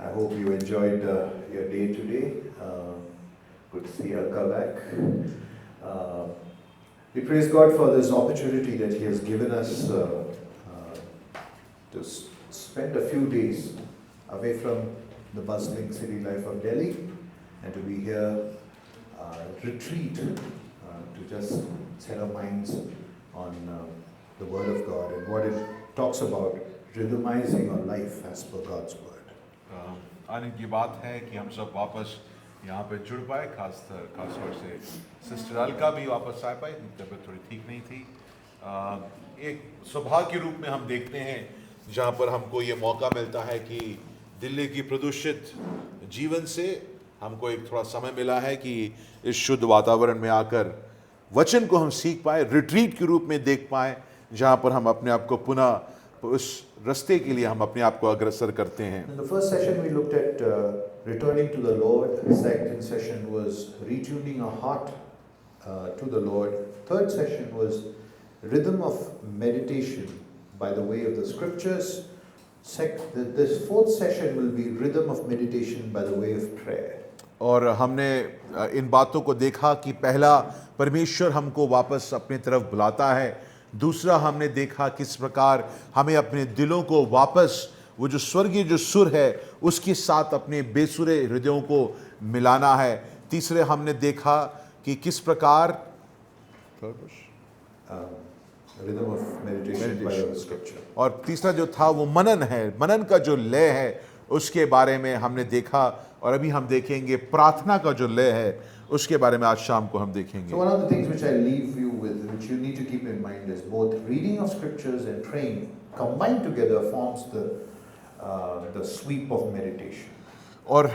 I hope you enjoyed your day today. Good to see Alka back. Uh, we praise God for this opportunity that He has given us to spend a few days away from the bustling city life of Delhi and to be here, retreat, to just set our minds on the Word of God and what it talks about, rhythmizing our life as per God's Word. आनंद की बात है कि हम सब वापस यहाँ पे जुड़ पाए, खास तौर से सिस्टर अलका भी वापस आ पाए, तबीयत थोड़ी ठीक नहीं थी। एक सौभाग्य के रूप में हम देखते हैं जहाँ पर हमको ये मौका मिलता है कि दिल्ली की प्रदूषित जीवन से हमको एक थोड़ा समय मिला है कि इस शुद्ध वातावरण में आकर वचन को हम सीख पाए, रिट्रीट के रूप में देख पाए, जहाँ पर हम अपने आप को पुनः उस रास्ते के लिए हम अपने आप को अग्रसर करते हैं। In the first session we looked at returning to the Lord. The second session was retuning our heart to the Lord. Third session was rhythm of meditation by the way of the scriptures. This fourth session will be rhythm of meditation by the way of prayer. और हमने इन बातों को देखा कि पहला, परमेश्वर हमको वापस अपनी तरफ बुलाता है। दूसरा, हमने देखा किस प्रकार हमें अपने दिलों को वापस वो जो स्वर्गीय जो सुर है उसके साथ अपने बेसुरे हृदयों को मिलाना है। तीसरे, हमने देखा कि किस प्रकार rhythm of meditation by the scripture. और तीसरा जो था वो मनन है, मनन का जो लय है उसके बारे में हमने देखा। और अभी हम देखेंगे प्रार्थना का जो लय है उसके बारे में आज शाम को हम देखेंगे। So one of the things which I leave you with, which you need to keep in mind, is both reading of scriptures and praying combined together forms the sweep of meditation. और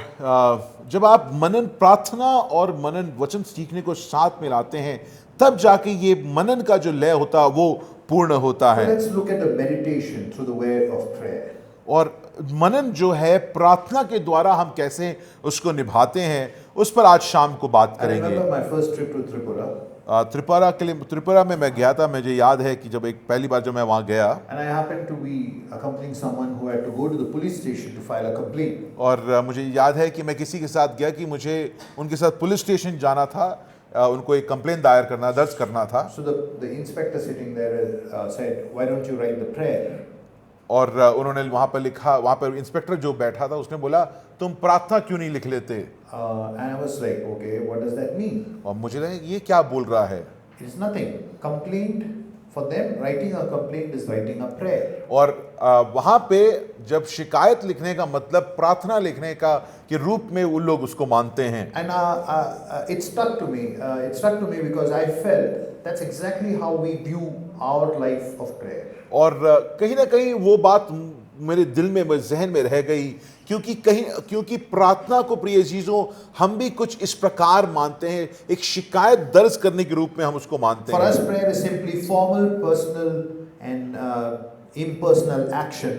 जब आप मनन, प्रार्थना और मनन वचन सीखने को साथ में लाते हैं तब जाके ये मनन का जो लय होता है वो पूर्ण होता So है। let's look at the meditation through the way of prayer. और मनन जो है प्रार्थना के द्वारा हम कैसे उसको निभाते हैं उस पर आज शाम को बात I करेंगे। remember my first trip to Tripura. Tripura में मैं गया था। मुझे याद है कि जब एक पहली बार जब मैं वहाँ गया And I happened to be accompanying someone who had to go to the police station to file a complaint. और मुझे याद है कि मैं किसी के साथ गया कि मुझे उनके साथ पुलिस स्टेशन जाना था, उनको एक कंप्लेंट दायर करना, दर्ज करना था। So the inspector sitting there said, "Why don't you write the prayer?" और उन्होंने वहाँ पर लिखा, वहाँ पर इंस्पेक्टर जो बैठा था उसने बोला तुम प्रार्थना क्यों नहीं लिख लेते? And I was like, "Okay, what does that mean?" और मुझे लगा ये क्या बोल रहा है। It's nothing. Complaint for them, writing a complaint is writing a prayer. और वहाँ पे जब शिकायत लिखने का मतलब प्रार्थना लिखने का के रूप में उन लोग उसको मानते हैं। And it stuck to me. It stuck to me because I felt that's exactly how we view our life of prayer. और कहीं ना कहीं वो बात मेरे दिल में, मेरे जहन में रह गई, क्योंकि प्रार्थना को प्रिय चीजों हम भी कुछ इस प्रकार मानते हैं, एक शिकायत दर्ज करने के रूप में हम उसको मानते For हैं। us, prayer is simply formal, personal, and impersonal action,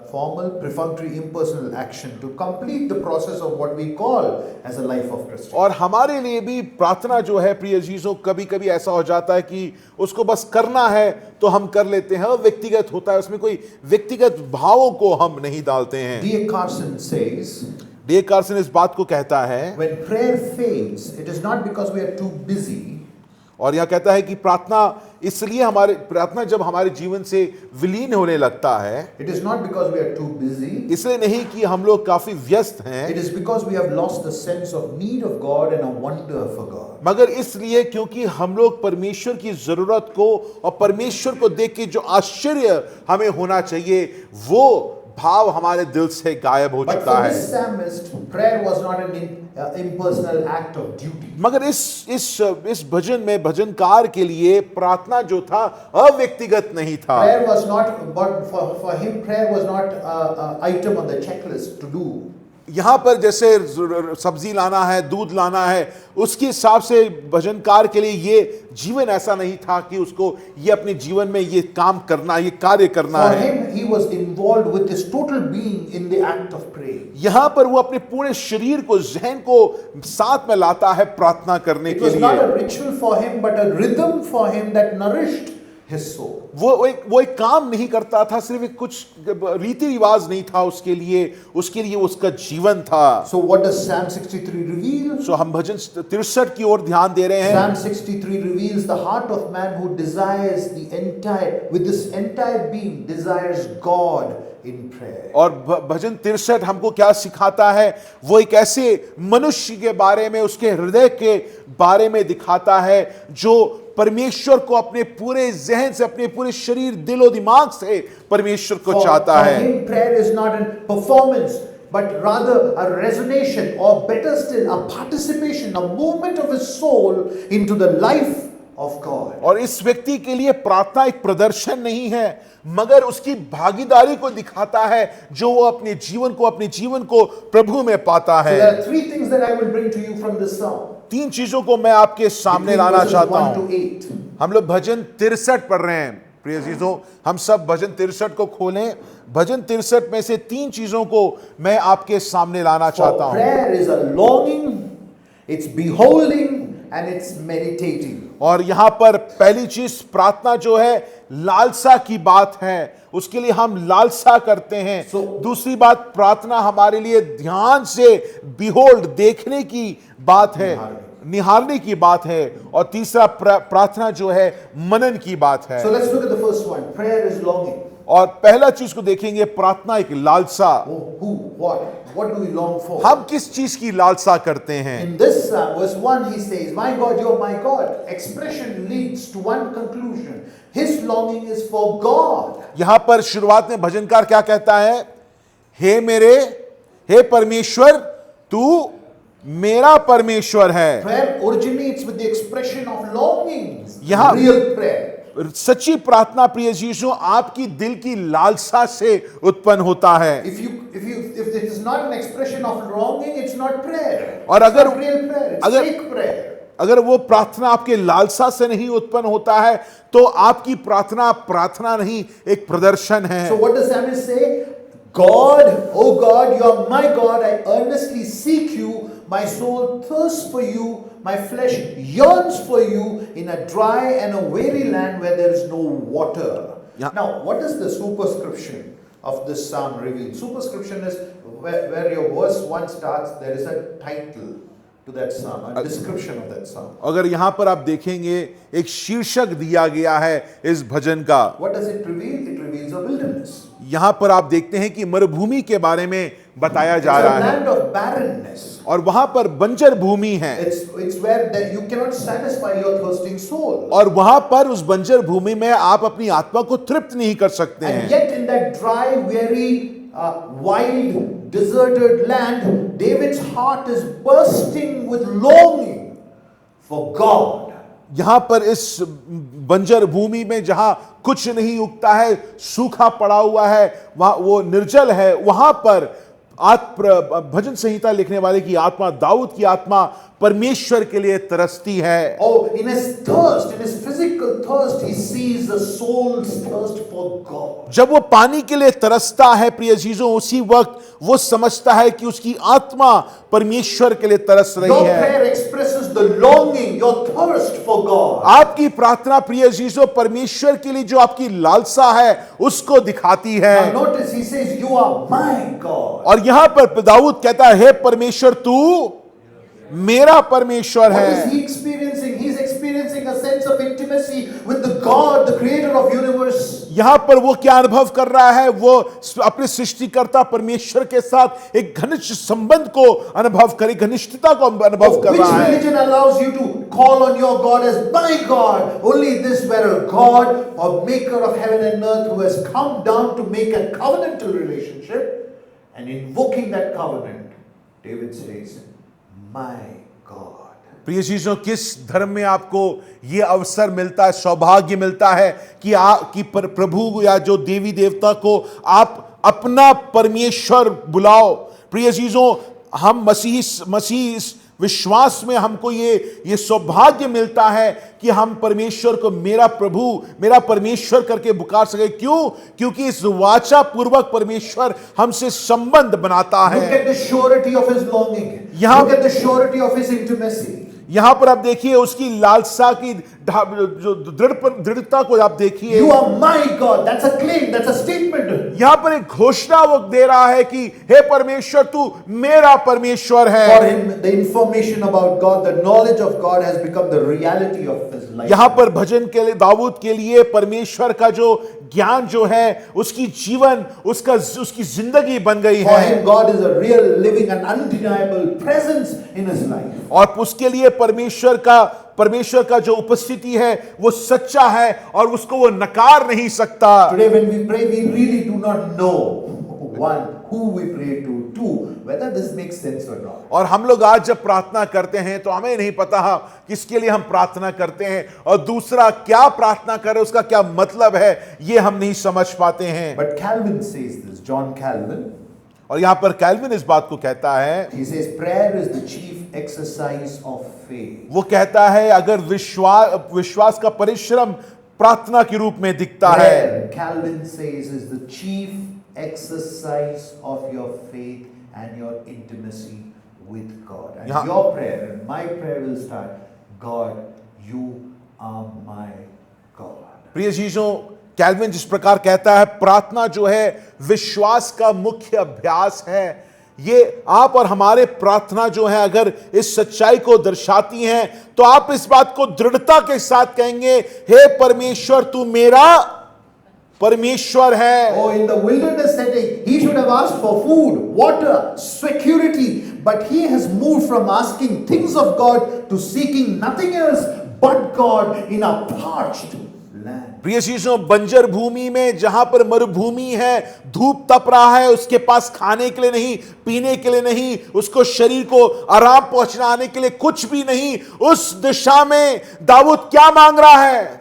formal, perfunctory, impersonal action to complete the process of what we call as a life of Christian. और हमारे लिए भी प्रार्थना जो है प्रिय चीजों, कभी कभी ऐसा हो जाता है कि उसको बस करना है तो हम कर लेते हैं, व्यक्तिगत होता है, उसमें कोई व्यक्तिगत भावों को हम नहीं डालते हैं। D.A. Carson says, DA. Carson इस बात को कहता है, when prayer fails, it is not because we are too busy. और यहाँ कहता है कि प्रार्थना जब हमारे जीवन से विलीन होने लगता है, It is not because we are too busy. इसलिए नहीं कि हम लोग काफी व्यस्त हैं, It is because we have lost the sense of need of God and a wonder for God. मगर इसलिए क्योंकि हम लोग परमेश्वर की जरूरत को और परमेश्वर को देख के जो आश्चर्य हमें होना चाहिए वो भाव हमारे दिल से गायब हो But चुका for है। this psalmist, prayer was not an impersonal act of duty. मगर इस भजन में भजनकार के लिए प्रार्थना जो था अव्यक्तिगत नहीं था। Prayer was not, but for him, prayer was not an item on the checklist to do. यहाँ पर जैसे सब्जी लाना है, दूध लाना है, उसके हिसाब से भजनकार के लिए ये जीवन ऐसा नहीं था कि उसको ये अपने जीवन में ये काम करना, ये कार्य करना For है। him, he was involved with his total being in the act of praying. यहाँ पर वो अपने पूरे शरीर को, जहन को साथ में लाता है प्रार्थना करने It के was not लिए। a ritual for him, but a rhythm for him that nourished his soul. वो एक काम नहीं करता था, सिर्फ एक कुछ रीति रिवाज नहीं था उसके लिए उसका जीवन था। So what does Psalm 63 reveal? सो हम भजन 63 की ओर ध्यान दे रहे हैं। Psalm 63 reveals the heart of man who desires with this entire being, desires God in prayer. और भजन 63 हमको क्या सिखाता है? वो एक ऐसे मनुष्य के बारे में, उसके हृदय के बारे में दिखाता है जो परमेश्वर को अपने पूरे जहन से, अपने पूरे शरीर, दिल और दिमाग से परमेश्वर को चाहता है। For him, prayer is not a performance, but rather a resonation, or better still, a participation, a movement of his soul into the life of God. और इस व्यक्ति के लिए प्रार्थना एक प्रदर्शन नहीं है, मगर उसकी भागीदारी को दिखाता है जो वो अपने जीवन को प्रभु में पाता So है। there are three things that I will bring to you from this psalm. 3 चीजों को मैं आपके सामने Between लाना verses चाहता 1 हूं। to 8. हम लोग भजन 63 पढ़ रहे हैं। प्रिय अजीजों, हम सब भजन 63 को खोलें। भजन 63 में से 3 चीजों को मैं आपके सामने लाना चाहता For हूं। prayer is a longing, it's beholding, and it's meditating. और यहां पर पहली चीज प्रार्थना जो है लालसा की बात है, उसके लिए हम लालसा करते हैं। दूसरी बात, प्रार्थना हमारे लिए ध्यान से बिहोल्ड, देखने की बात है, निहारने की बात है। और तीसरा प्रार्थना जो है मनन की बात है। So let's look at the first one. Prayer is longing. और पहला चीज को देखेंगे, प्रार्थना एक लालसा। What do we long for? हम किस चीज की लालसा करते हैं? In this psalm, verse 1, he says, "My God, you're my God." Expression leads to one conclusion. His longing is for God. यहां पर शुरुआत में भजनकार क्या कहता है? हे परमेश्वर, तू मेरा परमेश्वर है। Prayer originates with the expression of longings. यहाँ- Real prayer. सच्ची प्रार्थना प्रिय यीशु आपकी दिल की लालसा से उत्पन्न होता है। If it is not an expression of longing, it's not prayer. और It's अगर- not real prayer, it's अगर- fake prayer. अगर वो प्रार्थना आपके लालसा से नहीं उत्पन्न होता है तो आपकी प्रार्थना नहीं, एक प्रदर्शन है। So what does psalmist say? God, oh God, you are my God. I earnestly seek you. My soul thirsts for you. My flesh yearns for you in a dry and a weary land where there is no water. Yeah. Now, what is the superscription of this psalm reveal? Superscription is where your verse 1 starts, there is a title to that psalm, a description of that psalm. अगर यहां पर आप देखेंगे, एक शीर्षक दिया गया है इस भजन का। What does it reveal? It reveals a wilderness. यहां पर आप देखते हैं कि मरुभूमि के बारे में बताया It's जा a रहा है, land of barrenness. और वहां पर बंजर भूमि है। It's where that you cannot satisfy your thirsting soul. और वहां पर उस बंजर भूमि में आप अपनी आत्मा को तृप्त नहीं कर सकते And हैं। yet in that dry, weary, wild, deserted land, David's heart is bursting with longing for God. यहां पर इस बंजर भूमि में जहां कुछ नहीं उगता है, सूखा पड़ा हुआ है, वहां वो निर्जल है, वहां पर भजन संहिता लिखने वाले की आत्मा, दाऊद की आत्मा परमेश्वर के लिए तरसती है। Oh, in his thirst, in his physical thirst, he sees the soul's thirst for God. जब वो पानी के लिए तरसता है प्रिय जीजों, उसी वक्त वो समझता है कि उसकी आत्मा परमेश्वर के लिए तरस रही Your है। prayer expresses the longing, your thirst for God. आपकी प्रार्थना प्रिय जीजों परमेश्वर के लिए जो आपकी लालसा है उसको दिखाती है। Now notice he says, "You are my God." और यहां पर दाऊद कहता है, हे परमेश्वर, तू मेरा परमेश्वर What है। is he experiencing? He's experiencing a sense of intimacy with the God, the creator of universe. यहां पर वो क्या अनुभव कर रहा है? वो अपने सृष्टिकर्ता परमेश्वर के साथ एक घनिष्ठ संबंध को अनुभव करे, घनिष्ठता को अनुभव कर Which रहा है। religion allows you to call on your God as my God? Only this, where a God or maker of heaven and earth who has come down to make a covenantal relationship, and invoking that covenant, David says, my God. प्रिय चीजों, किस धर्म में आपको यह अवसर मिलता है, सौभाग्य मिलता है कि प्रभु या जो देवी देवता को आप अपना परमेश्वर बुलाओ। प्रिय चीजों, हम मसीह विश्वास में हमको ये सौभाग्य मिलता है कि हम परमेश्वर को मेरा प्रभु, मेरा परमेश्वर करके पुकार सके। क्यों? क्योंकि इस वाचा पूर्वक परमेश्वर हमसे संबंध बनाता है। Look at the surety of his longing. Look at the surety of his intimacy. यहां पर आप देखिए उसकी लालसा की जो दृढ़ता को आप देखिए, You are my God. That's a claim. That's a statement. यहां पर एक घोषणा वो दे रहा है कि हे परमेश्वर, तू मेरा परमेश्वर For है। him, the information about God, the knowledge of God has become the reality of his life. यहां पर भजन के लिए, दाऊद के लिए परमेश्वर का जो ज्ञान जो है, उसकी जीवन, उसकी जिंदगी बन गई For है, him, God is a real, living, and undeniable presence in his life. और उसके लिए परमेश्वर का जो उपस्थिति है वो सच्चा है और उसको वो नकार नहीं सकता। Today, when we pray, we really do not know, one, who we pray to, two, whether this makes sense or not. और हम लोग आज जब प्रार्थना करते हैं तो हमें नहीं पता किसके लिए हम प्रार्थना करते हैं, और दूसरा क्या प्रार्थना करें उसका क्या मतलब है, ये हम नहीं समझ पाते हैं। But Calvin says this, John Calvin. और यहां पर कैल्विन इस बात को कहता है, He says prayer is the chief exercise of faith. वो कहता है अगर विश्वास का परिश्रम प्रार्थना के रूप में दिखता है, Prayer, Calvin says, is the chief exercise of your faith and your intimacy with God. And Yeah. your prayer and my prayer will start, God, you are my God. प्रिय चीजों, कैल्विन जिस प्रकार कहता है प्रार्थना जो है विश्वास का मुख्य अभ्यास है, ये आप और हमारे प्रार्थना जो है अगर इस सच्चाई को दर्शाती हैं तो आप इस बात को दृढ़ता के साथ कहेंगे, हे परमेश्वर, तू मेरा परमेश्वर है। Oh, in the wilderness setting, he should have asked for food, water, security, but he has moved from asking things of God to seeking nothing else but God in a parched land. प्रिय चीजों, बंजर भूमि में जहां पर मरुभूमि है, धूप तप रहा है, उसके पास खाने के लिए नहीं, पीने के लिए नहीं, उसको शरीर को आराम पहुंचाने के लिए कुछ भी नहीं, उस दिशा में दाऊद क्या मांग रहा है?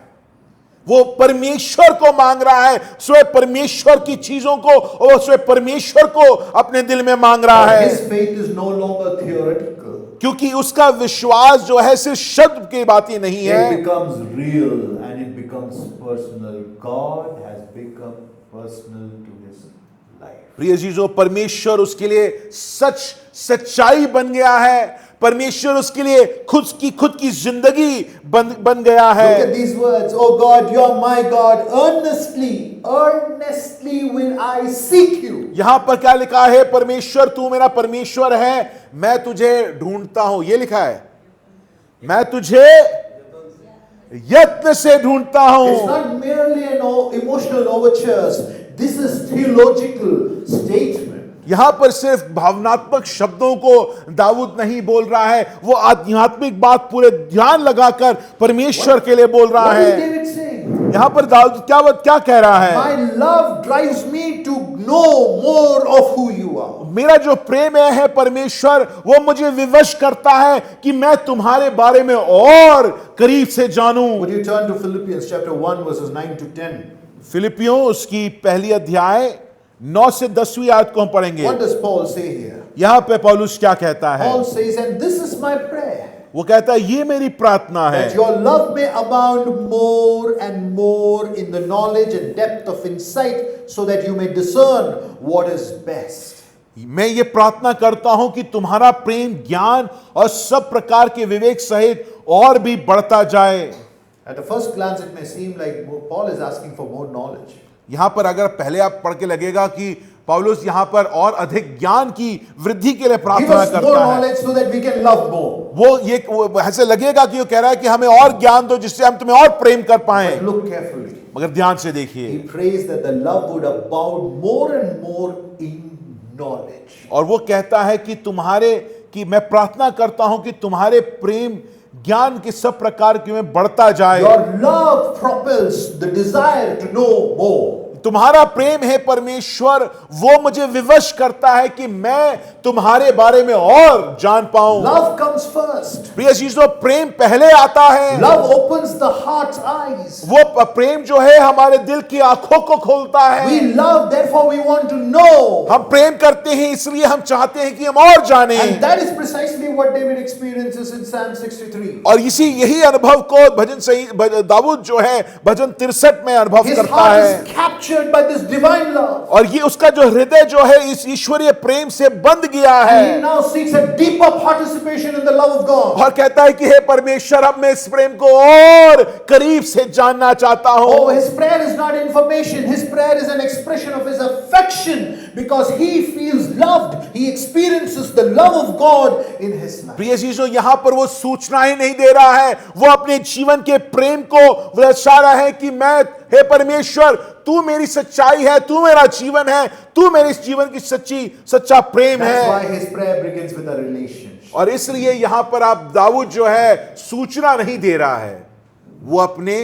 वो परमेश्वर को मांग रहा है, स्वयं परमेश्वर की चीजों को, और स्वयं परमेश्वर को अपने दिल में मांग रहा है, His faith is no longer theoretical. क्योंकि उसका विश्वास जो है सिर्फ शब्द की बात ही नहीं It है, becomes real and it becomes personal. God has become personal to his life. प्रिय चीजों, परमेश्वर उसके लिए सच्चाई बन गया है, परमेश्वर उसके लिए खुद की जिंदगी बन गया Look है। at these words. Oh God, you are my God. Earnestly will I seek you. यहां पर क्या लिखा है? परमेश्वर, तू मेरा परमेश्वर है, मैं तुझे ढूंढता हूं, ये लिखा है, मैं तुझे यत्न से ढूंढता It's हूं। not merely an emotional overtures. This is theological statement. यहां पर सिर्फ भावनात्मक शब्दों को दाऊद नहीं बोल रहा है, वो आध्यात्मिक बात पूरे ध्यान लगाकर परमेश्वर के लिए बोल रहा What is है। David saying? यहां पर दाऊद क्या कह रहा है? My love drives me to know more of who you are. मेरा जो प्रेम है परमेश्वर, वो मुझे विवश करता है कि मैं तुम्हारे बारे में और करीब से जानूं। Would you turn to Philippians chapter 1 verses 9 to 10? फिलिपियों उसकी पहली अध्याय 9 से 10वीं आयत को हम पढ़ेंगे। What does Paul say here? यहां पे पौलुस क्या कहता है? Paul says, and this is my prayer, वो कहता है ये मेरी प्रार्थना है that your love may abound more and more in the knowledge and depth of insight, so that you may discern what is best. मैं ये प्रार्थना करता हूं कि तुम्हारा प्रेम ज्ञान और सब प्रकार के विवेक सहित और भी बढ़ता जाए। At the first glance, it may seem like Paul is asking for more knowledge. यहां पर अगर पहले आप पढ़ के लगेगा कि पौलुस यहां पर और अधिक ज्ञान की वृद्धि के लिए Give प्रार्थना us more करता है। knowledge so that we can love more. वो ऐसे लगेगा कि वो कह रहा है कि हमें और ज्ञान दो जिससे हम तुम्हें और प्रेम कर पाएं। But look carefully. मगर ध्यान से देखिए, He prays that the love would abound more and more in knowledge. और वो कहता है कि मैं प्रार्थना करता हूं कि तुम्हारे प्रेम ज्ञान के सब प्रकार के में बढ़ता जाए। Your love propels the desire to know more. तुम्हारा प्रेम है परमेश्वर, वो मुझे विवश करता है कि मैं तुम्हारे बारे में और जान पाऊं। Love comes first. प्रिय चीजों, प्रेम पहले आता है। Love opens the heart's eyes. वो प्रेम जो है हमारे दिल की आंखों को खोलता है। We love, therefore we want to know. हम प्रेम करते हैं इसलिए हम चाहते हैं कि हम और जानें। And that is precisely what David experiences in Psalm 63. और यही अनुभव को दाऊद जो है भजन 63 में अनुभव His करता heart है, is captured by this divine love. और ये उसका जो हृदय जो है इस ईश्वरीय प्रेम से बंध गया And he है, now seeks a deeper participation in the love of God. और कहता है कि हे परमेश्वर, अब मैं इस प्रेम को और करीब से जानना चाहता Oh, हूं। his prayer is not information. His prayer is an expression of his affection because he feels loved. He experiences the love of God in his life. प्रिय चीजों, यहां पर वो सूचना ही नहीं दे रहा है, वो अपने जीवन के प्रेम को दर्शा रहा है कि मैं, हे परमेश्वर, तू मेरी सच्चाई है, तू मेरा जीवन है, तू मेरे इस जीवन की सच्चा प्रेम That's why है। his prayer begins with a relationship. और इसलिए यहां पर आप दाऊद जो है सूचना नहीं दे रहा है, वो अपने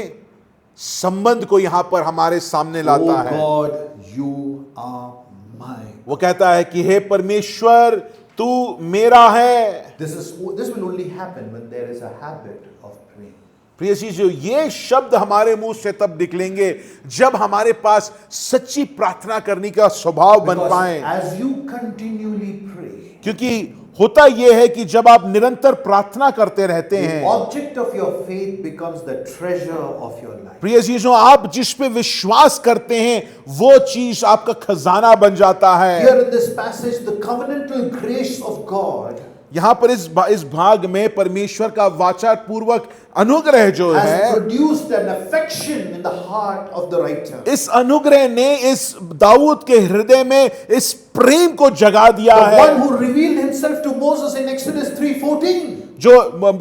संबंध को यहां पर हमारे सामने लाता Oh है। God, you are mine. वो कहता है कि हे परमेश्वर, तू मेरा है। This will only happen when there is a habit of praying. प्रिय चीजों, ये शब्द हमारे मुंह से तब निकलेंगे जब हमारे पास सच्ची प्रार्थना करने का स्वभाव बन Because पाए। as you continually pray, क्योंकि होता यह है कि जब आप निरंतर प्रार्थना करते रहते the हैं, object of your faith becomes the treasure of your life. प्रिय चीजों, आप जिस पे विश्वास करते हैं वो चीज आपका खजाना बन जाता है। Here in this passage, the covenantal grace of God यहां पर इस भाग में परमेश्वर का वाचा पूर्वक अनुग्रह जो has है, produced an affection in the heart of the writer. इस अनुग्रह ने इस दाऊद के हृदय में इस प्रेम को जगा दिया The है, one who revealed himself to Moses in Exodus 3:14.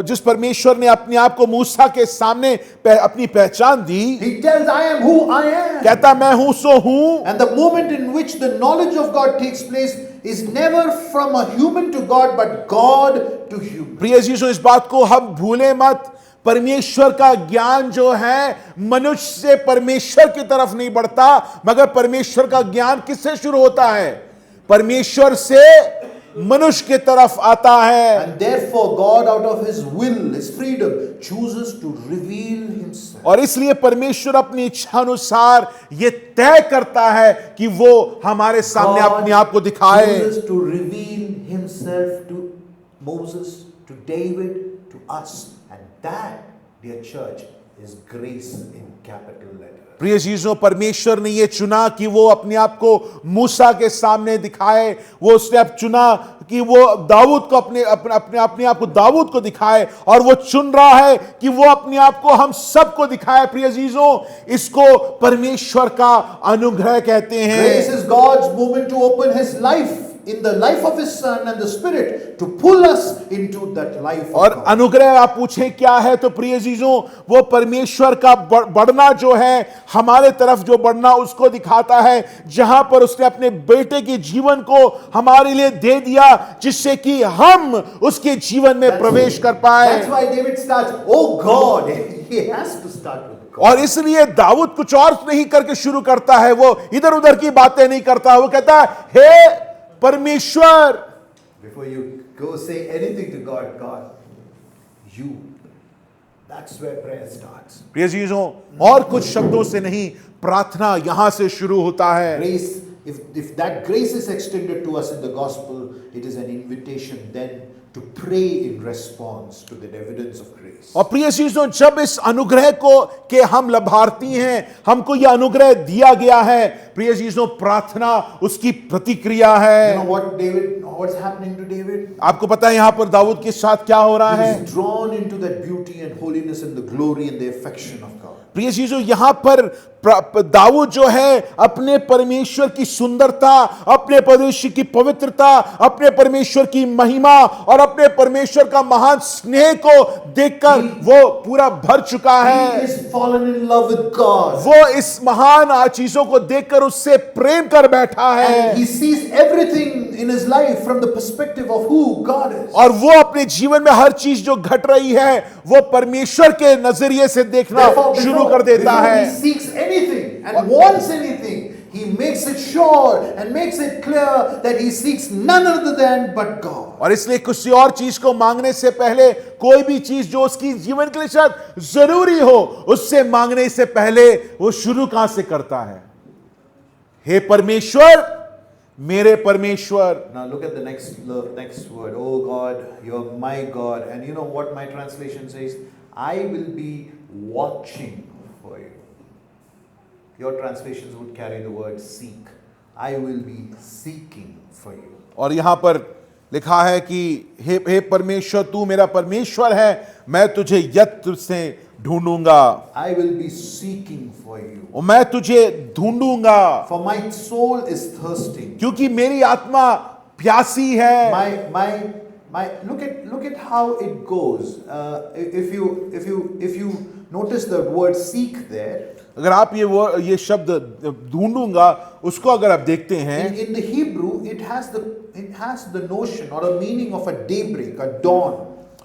जिस परमेश्वर ने अपने आप को मूसा के सामने अपनी पहचान दी। He tells, I am who I am. कहता, मैं हूं सो हूं। And the moment in which the knowledge of God takes place is never from a human to God, but God to human. प्रिय जीसो, इस बात को हम भूले मत, परमेश्वर का ज्ञान जो है मनुष्य से परमेश्वर की तरफ नहीं बढ़ता, मगर परमेश्वर का ज्ञान किससे शुरू होता है? परमेश्वर से मनुष्य की तरफ आता है। And therefore God, out of his will, his freedom, chooses to reveal himself. और इसलिए परमेश्वर अपनी इच्छा अनुसार ये तय करता है कि वो हमारे सामने अपने आप को दिखाए। chooses to reveal himself to Moses, to David, to us. And that, dear church, is grace in capital letters. प्रिय चीजों, परमेश्वर ने ये चुना कि वो अपने आप को मूसा के सामने दिखाए। वो उसने अब चुना कि वो दाऊद को अपने आप को दाऊद को दिखाए, और वो चुन रहा है कि वो अपने आप को हम सबको दिखाए। प्रिय चीजों, इसको परमेश्वर का अनुग्रह कहते हैं। Grace is God's movement to open his life in the life of his son and the spirit to pull us into that life of और God. अनुग्रह आप पूछें क्या है, तो प्रिय चीजों, वो परमेश्वर का बढ़ना जो है, हमारे तरफ जो बढ़ना उसको दिखाता है, जहां पर उसने अपने बेटे के जीवन को हमारे लिए दे दिया, जिससे कि हम उसके जीवन में प्रवेश कर पाए। That's why David starts, oh God. He has to start with God. और इसलिए दाऊद कुछ और नहीं करके शुरू करता है, वो इधर उधर की बातें नहीं करता, वो कहता है, हे परमेश्वर। Before you go say anything to God, God, you. That's where prayer starts. प्रिय चीजों, और कुछ शब्दों से नहीं, प्रार्थना यहां से शुरू होता है। Grace, if that grace is extended to us in the gospel, it is an invitation then to pray in response to the evidence of grace. और प्रिय चीजों, जब इस अनुग्रह को के हम लाभार्थी हैं, हमको यह अनुग्रह दिया गया है, प्रिय चीजों, प्रार्थना उसकी प्रतिक्रिया You है। know what's happening to David? आपको पता है यहां पर दाऊद के साथ क्या हो रहा He है? is drawn into that beauty and holiness and the glory and the affection of God. प्रिय चीजों, यहां पर दाऊद जो है अपने परमेश्वर की सुंदरता, अपने परमेश्वर की पवित्रता, अपने परमेश्वर की महिमा और अपने परमेश्वर का महान स्नेह को देखकर वो पूरा भर चुका He है। is fallen in love with God. वो इस महान चीजों को देखकर उससे प्रेम कर बैठा है, And he sees everything in his life from the perspective of who God is. और वो अपने जीवन में हर चीज जो घट रही है वो परमेश्वर के नजरिए से देखना शुरू कर देता before है। he seeks anything and wants anything, he makes it sure and makes it clear that he seeks none other than but God. और इसलिए किसी और चीज को मांगने से पहले, कोई भी चीज जो उसकी जीवन के लिए शायद जरूरी हो, उससे मांगने से पहले वो शुरू कहां से करता है? हे परमेश्वर, मेरे परमेश्वर। Now look at the next word. Oh God, you're my God. And you know what my translation says? I will be watching for you. Your translations would carry the word seek. I will be seeking for you. और यहां पर लिखा है कि हे परमेश्वर, तू मेरा परमेश्वर है, मैं तुझे यत्न से ढूंढूंगा। I will be seeking for you. और मैं तुझे ढूंढूंगा, For my soul is thirsting. क्योंकि मेरी आत्मा प्यासी है। My look at how it goes. If you notice the word seek there, अगर आप ये शब्द ढूंढूंगा उसको अगर आप देखते हैं, in the Hebrew it has the notion or a meaning of a daybreak, a dawn.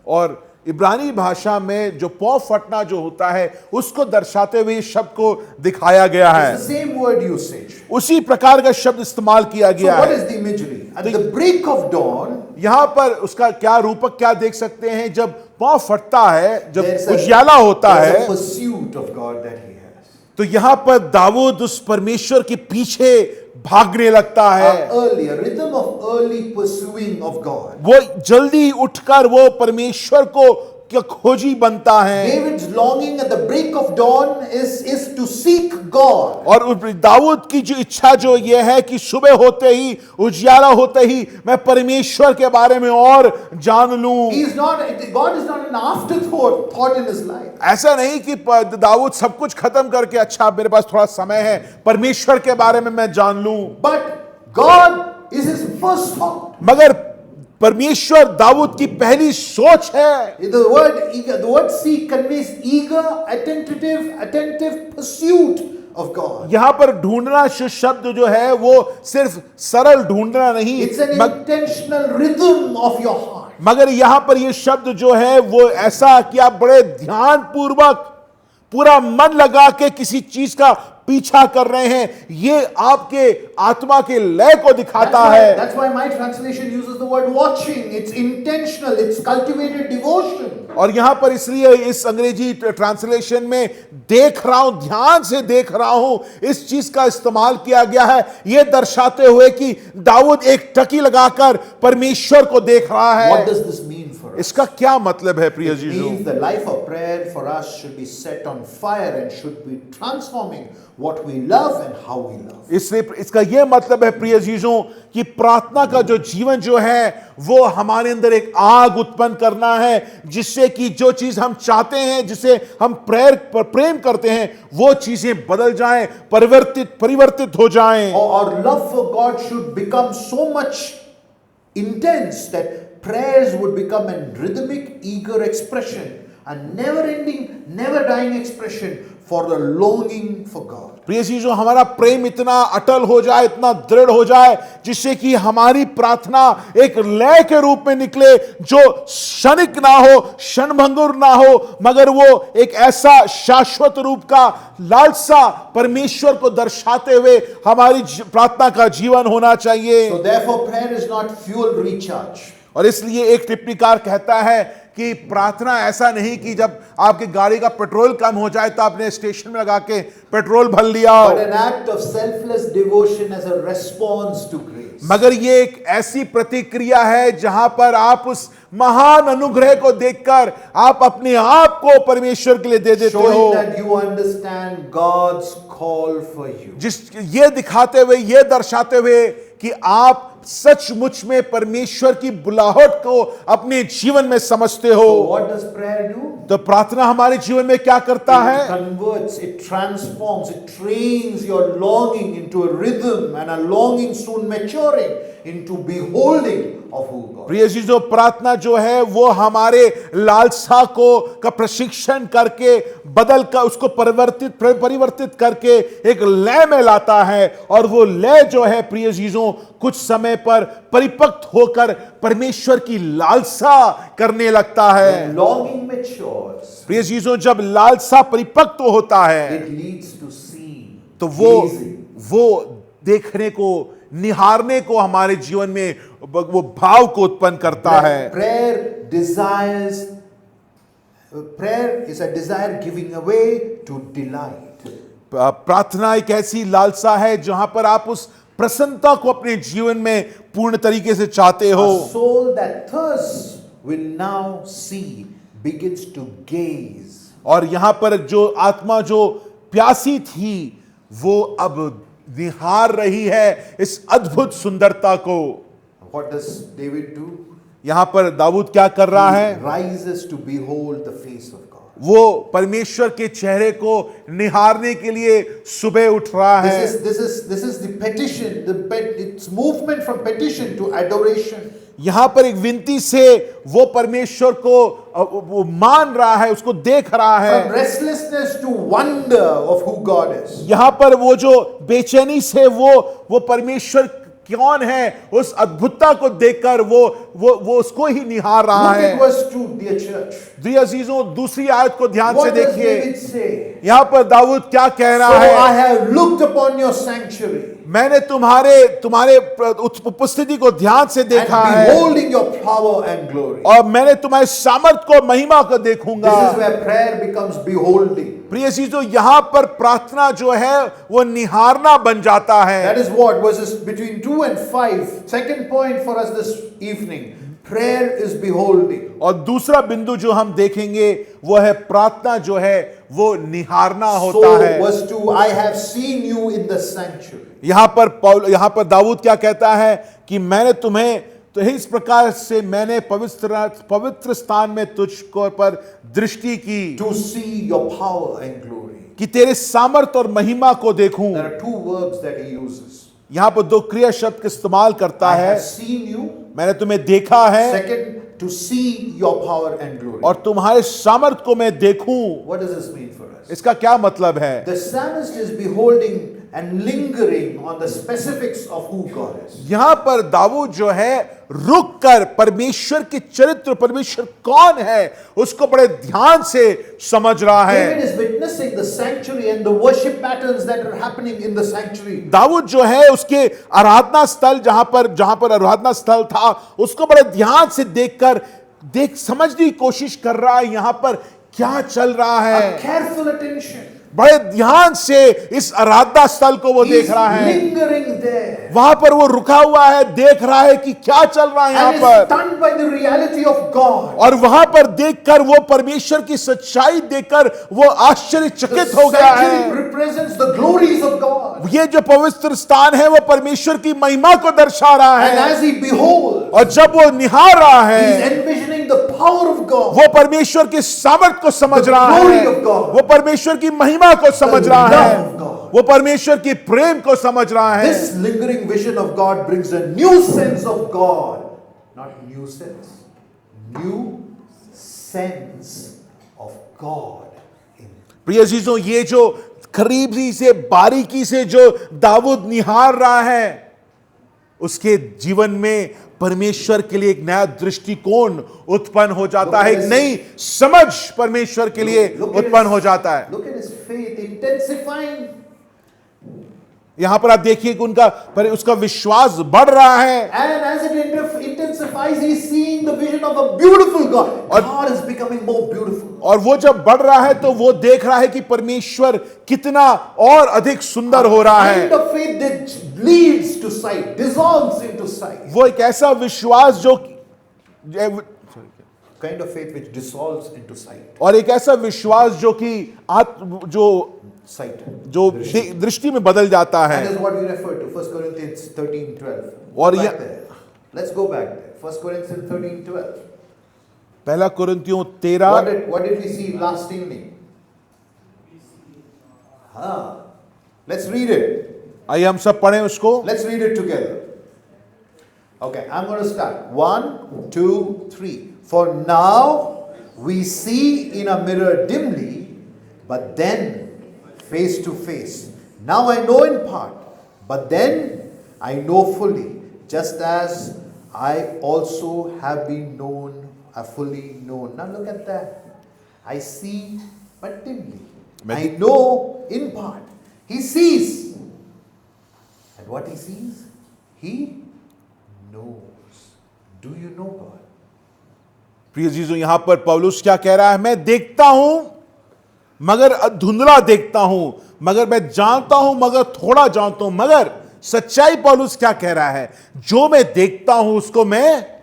और इब्रानी भाषा में जो पौ फटना जो होता है उसको दर्शाते हुए इस शब्द को दिखाया गया है। It's the same word usage. उसी प्रकार का शब्द इस्तेमाल किया So गया what है। is the imagery? At the break of dawn, यहां पर उसका क्या रूपक क्या देख सकते हैं? जब पौ फटता है, जब there's उजियाला होता there's a है, pursuit of God that he has. तो यहां पर दाऊद उस परमेश्वर के पीछे भागने लगता है। A rhythm of early pursuing of God. वो जल्दी उठकर वो परमेश्वर को क्या खोजी बनता है। David's longing at the break of dawn is to seek God. और दाऊद की जो इच्छा जो ये है कि सुबह होते ही, उजियाला होते ही मैं परमेश्वर के बारे में और जान लूं। God is not an afterthought in his life. ऐसा नहीं कि दाऊद सब कुछ खत्म करके अच्छा मेरे पास थोड़ा समय है, परमेश्वर के बारे में मैं जान लूं। But God is his first thought. मगर परमेश्वर दाऊद की पहली सोच है। The word seek conveys eager, attentive pursuit of God. यहां पर ढूंढना शब्द जो है वो सिर्फ सरल ढूंढना नहीं, It's an intentional rhythm of your heart. मगर यहां पर ये शब्द जो है वो ऐसा कि आप बड़े ध्यान पूर्वक पूरा मन लगा के किसी चीज का पीछा कर रहे हैं, ये आपके आत्मा के लय को दिखाता है। That's why my translation uses the word watching. It's intentional, it's cultivated devotion. और यहां पर इसलिए इस अंग्रेजी ट्रांसलेशन में देख रहा हूं, ध्यान से देख रहा हूं, इस चीज का इस्तेमाल किया गया है, यह दर्शाते हुए कि दाऊद एक टकी लगाकर परमेश्वर को देख रहा है। What does this mean for us? इसका क्या मतलब है प्रिय It जीजू? means the life of prayer for us should be set on fire and should be transforming what we love and how we love. इसलिए इसका यह मतलब है प्रिय जीजों कि प्रार्थना का जो जीवन जो है वो हमारे अंदर एक आग उत्पन्न करना है, जिससे कि जो चीज हम चाहते हैं, जिसे हम प्रेम करते हैं, वो चीजें बदल जाएं, परिवर्तित हो जाएं। Our love for God should become so much intense that prayers would become a rhythmic, eager expression, a never-ending, never-dying expression for the longing for God. प्रिय चीजों, हमारा प्रेम इतना अटल हो जाए, इतना दृढ़ हो जाए, जिससे कि हमारी प्रार्थना एक लय के रूप में निकले जो क्षणिक ना हो, क्षणभंगुर ना हो, मगर वो एक ऐसा शाश्वत रूप का लालसा परमेश्वर को दर्शाते हुए हमारी प्रार्थना का जीवन होना चाहिए। So therefore prayer is not fuel recharge. और इसलिए एक टिप्पणीकार कहता है कि प्रार्थना ऐसा नहीं कि जब आपकी गाड़ी का पेट्रोल कम हो जाए तो आपने स्टेशन में लगा के पेट्रोल भर लिया, But an act of selfless devotion as a response to grace. मगर ये एक ऐसी प्रतिक्रिया है जहां पर आप उस महान अनुग्रह को देखकर आप अपने आप को परमेश्वर के लिए दे देते Showing हो, that you understand God's call for you. जिस ये दिखाते हुए, ये दर्शाते हुए कि आप सचमुच में परमेश्वर की बुलाहट को अपने जीवन में समझते हो। So what does prayer do? तो प्रार्थना हमारे जीवन में क्या करता It है? converts, it transforms, it trains your longing into a rhythm and a longing soon maturing into beholding of who God is. प्रिय जी, जो प्रार्थना जो है वो हमारे लालसा को का प्रशिक्षण करके बदल कर उसको परिवर्तित करके एक लय में लाता है, और वो लय जो है प्रिय जीजों कुछ समय पर परिपक्व होकर परमेश्वर की लालसा करने लगता है। When longing matures, प्रिय जीजों, जब लालसा परिपक्व होता है it leads to seeing, तो gazing. वो देखने को, निहारने को हमारे जीवन में वो भाव को उत्पन्न करता है। Prayer is a desire giving away to delight. प्रार्थना एक ऐसी लालसा है जहां पर आप उस प्रसन्नता को अपने जीवन में पूर्ण तरीके से चाहते हो, A soul that thirsts will now see, begins to gaze. और यहां पर जो आत्मा जो प्यासी थी वो अब निहार रही है इस अद्भुत सुंदरता को। What does David do? यहां पर दाऊद क्या कर रहा है? He rises to behold the face of God. वो परमेश्वर के चेहरे को निहारने के लिए सुबह उठ रहा है। This is the petition. It's movement from petition to adoration. यहां पर एक विनती से वो परमेश्वर को वो मान रहा है, उसको देख रहा From है। restlessness to wonder of who God is. यहां पर वो जो बेचैनी से वो परमेश्वर कौन है उस अद्भुतता को देखकर वो उसको ही निहार रहा Look है। at verse 2, dear church. प्रिय अजीजों, दूसरी आयत को ध्यान से What does देखिए। David say? यहां पर दाऊद क्या कह So रहा है? I have looked upon your sanctuary मैंने तुम्हारे उपस्थिति को ध्यान से देखा and है beholding your power and glory. और मैंने तुम्हारे सामर्थ को महिमा को देखूंगा। This is where prayer becomes beholding. प्रिय चीजों, यहां पर प्रार्थना जो है वो निहारना बन जाता है। That is what verses between 2 and 5. Second point for us this evening. Prayer is beholding. और दूसरा बिंदु जो हम देखेंगे वो है प्रार्थना जो है वो निहारना होता So है। verse 2, I have seen you in the sanctuary. यहां पर दाऊद क्या कहता है कि मैंने तुम्हें तो इस प्रकार से मैंने पवित्र स्थान में तुझको पर दृष्टि की To see your power and glory. कि तेरे सामर्थ और महिमा को देखूं। There are two verbs that he uses. यहां पर दो क्रिया शब्द का इस्तेमाल करता I है। have seen you. मैंने तुम्हें देखा है Second, to see your power and glory. और तुम्हारे सामर्थ को मैं देखूं। What does this mean for us? इसका क्या मतलब है? The psalmist is beholding and lingering on the specifics of who God is. यहां पर दाऊद जो है रुक कर परमेश्वर के चरित्र, परमेश्वर कौन है उसको बड़े ध्यान से समझ रहा David है। is witnessing the sanctuary and the worship patterns that are happening in the sanctuary. Dawood जो है उसके आराधना स्थल जहां पर आराधना स्थल था उसको बड़े ध्यान से देखकर समझने की कोशिश कर रहा है यहां पर क्या चल रहा है। A careful attention. बड़े ध्यान से इस आराधना स्थल को वो He देख is रहा है। lingering there. वहां पर वो रुका हुआ है, देख रहा है कि क्या चल रहा है यहां And is पर, stunned by the reality of God. और वहां पर देखकर वो परमेश्वर की सच्चाई देखकर वो The आश्चर्यचकित हो गया sanctuary है। represents the glories of God. ये जो पवित्र स्थान है वो परमेश्वर की महिमा को दर्शा रहा And है, as he beholds, और जब वो निहार रहा he is है envisioning the power of God. वो परमेश्वर के सामर्थ को समझ The रहा glory है, of God. वो परमेश्वर की महिमा को समझ The रहा love है, of God. वो परमेश्वर की प्रेम को समझ रहा है। This lingering vision of God brings a new sense of God. Not new sense. New sense of God. प्रिय अजीजों, ये जो करीबी से बारीकी से जो दाऊद निहार रहा है उसके जीवन में परमेश्वर के लिए एक नया दृष्टिकोण उत्पन्न हो जाता है, एक नई समझ परमेश्वर के लिए उत्पन्न हो जाता है। Look at his faith intensifying. यहां पर आप देखिए कि उसका विश्वास बढ़ रहा है, And as it intensifies, he's seeing the vision of a beautiful God. God is becoming more beautiful. और वो जब बढ़ रहा है तो वो देख रहा है कि परमेश्वर कितना और अधिक सुंदर हो रहा Kind है। of faith that leads to sight, dissolves into sight. वो एक ऐसा विश्वास Kind of faith which dissolves into sight. और एक ऐसा विश्वास जो कि Sight. दृष्टि में बदल जाता That है। is what we refer to, 1 Corinthians 13:12. और Go ये- back there. Let's go back there. 1 Corinthians 13:12. पहला कुरिन्थियों 13 What did we see last evening? Let's read it. आइए हम सब पढ़ें उसको। Let's read it together. Okay, I'm going to start. 1, 2, 3. For now we see in a mirror dimly, but then face to face. Now I know in part, but then I know fully, just as I also have been fully known. Now look at that. I see, but dimly. I know in part. He sees. And what he sees, he knows. Do you know God? प्रिय जीजो, यहां पर पौलुस क्या कह रहा है? मैं देखता हूं मगर धुंधला देखता हूं, मगर मैं जानता हूं मगर थोड़ा जानता हूं, मगर सच्चाई पौलुस क्या कह रहा है? जो मैं देखता हूं उसको मैं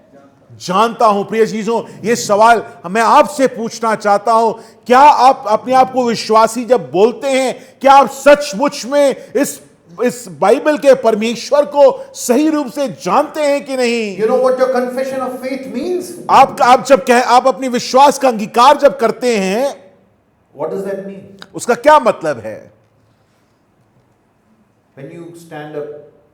जानता हूं। प्रिय चीजों, ये सवाल मैं आपसे पूछना चाहता हूं, क्या आप अपने आप को विश्वासी जब बोलते हैं, क्या आप सचमुच में इस बाइबल के परमेश्वर को सही रूप से जानते हैं कि नहीं? You know what your confession of faith means? आप अपनी विश्वास का अंगीकार जब करते हैं, What does that mean? उसका क्या मतलब है? When you stand up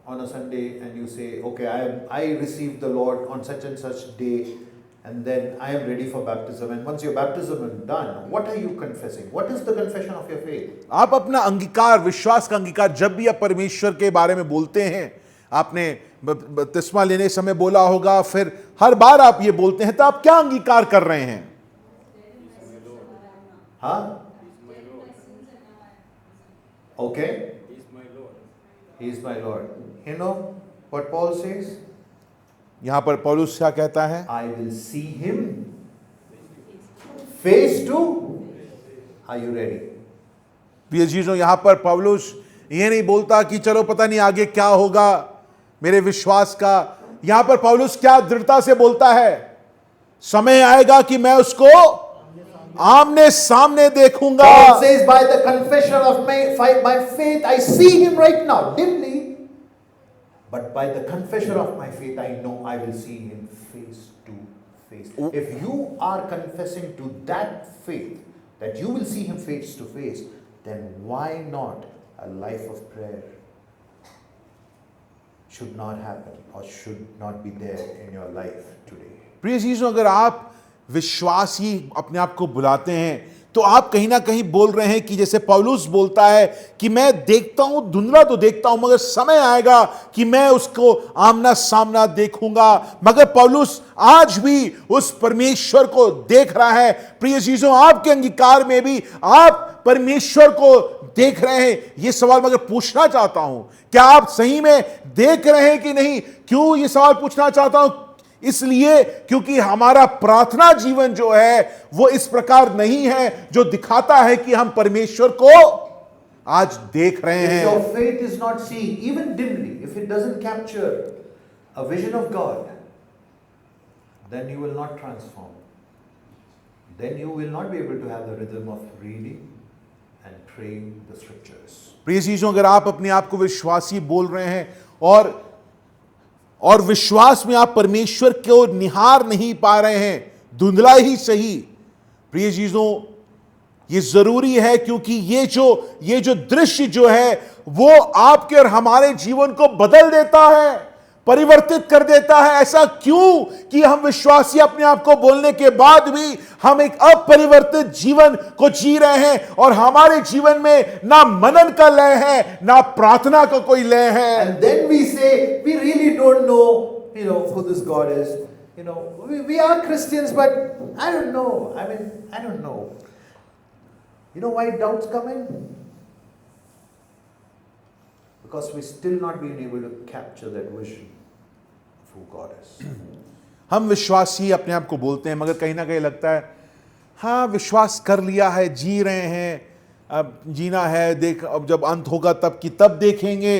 on a Sunday and you say, okay, I received the Lord on such and such day, and then I am ready for baptism. And once your baptism is done, what are you confessing? What is the confession of your faith? आप अपना अंगीकार, विश्वास का अंगीकार जब भी आप परमेश्वर के बारे में बोलते हैं, आपने बपतिस्मा लेने समय बोला होगा, फिर हर बार आप ये बोलते हैं, तो आप क्या अंगीकार कर रहे हैं? Huh? Okay. He is my Lord. You know what Paul says? यहां पर पौलुस क्या कहता है? I will see him face to. Are you ready? प्रिय चीजों, यहां पर पौलुस ये नहीं बोलता कि चलो पता नहीं आगे क्या होगा मेरे विश्वास का। यहां पर पौलुस क्या दृढ़ता से बोलता है? समय आएगा कि मैं उसको आमने सामने देखूंगा। Paul says, by the confession of my faith, I see him right now, dimly. But by the confession of my faith, I know I will see him face to face. If you are confessing to that faith, that you will see him face to face, then why not a life of prayer should not happen or should not be there in your life today? प्रिय चीजों, अगर आप विश्वासी अपने आप को बुलाते हैं, तो आप कहीं ना कहीं बोल रहे हैं कि जैसे पौलुस बोलता है कि मैं देखता हूं, धुंधला तो देखता हूं, मगर समय आएगा कि मैं उसको आमना सामना देखूंगा। मगर पौलुस आज भी उस परमेश्वर को देख रहा है। प्रिय चीजों, आपके अंगीकार में भी आप परमेश्वर को देख रहे हैं। यह सवाल मगर पूछना चाहता हूं, क्या आप सही में देख रहे हैं कि नहीं? क्यों ये सवाल पूछना चाहता हूं? इसलिए क्योंकि हमारा प्रार्थना जीवन जो है वो इस प्रकार नहीं है जो दिखाता है कि हम परमेश्वर को आज देख रहे If हैं। your faith is not seeing, even dimly, if it doesn't capture a vision of God, then you will not transform. Then you will not be able to have the rhythm of reading and praying the scriptures. प्रिय चीजों, अगर आप अपने आप को विश्वासी बोल रहे हैं और विश्वास में आप परमेश्वर को निहार नहीं पा रहे हैं, धुंधला ही सही, प्रिय चीजों, ये जरूरी है, क्योंकि ये जो दृश्य जो है वो आपके और हमारे जीवन को बदल देता है, परिवर्तित कर देता है। ऐसा क्यों कि हम विश्वासी अपने आप को बोलने के बाद भी हम एक अपरिवर्तित जीवन को जी रहे हैं और हमारे जीवन में ना मनन का लय है, ना प्रार्थना का कोई लय है। And then we say, we really don't know, who this God is. We are Christians, but I don't know. I don't know. You know why doubts come in? Because we still not being able to capture that vision of who God is. हम विश्वासी अपने आप को बोलते हैं, मगर कहीं ना कहीं लगता है हाँ विश्वास कर लिया है, जी रहे हैं, अब जीना है, देख अब जब अंत होगा तब देखेंगे।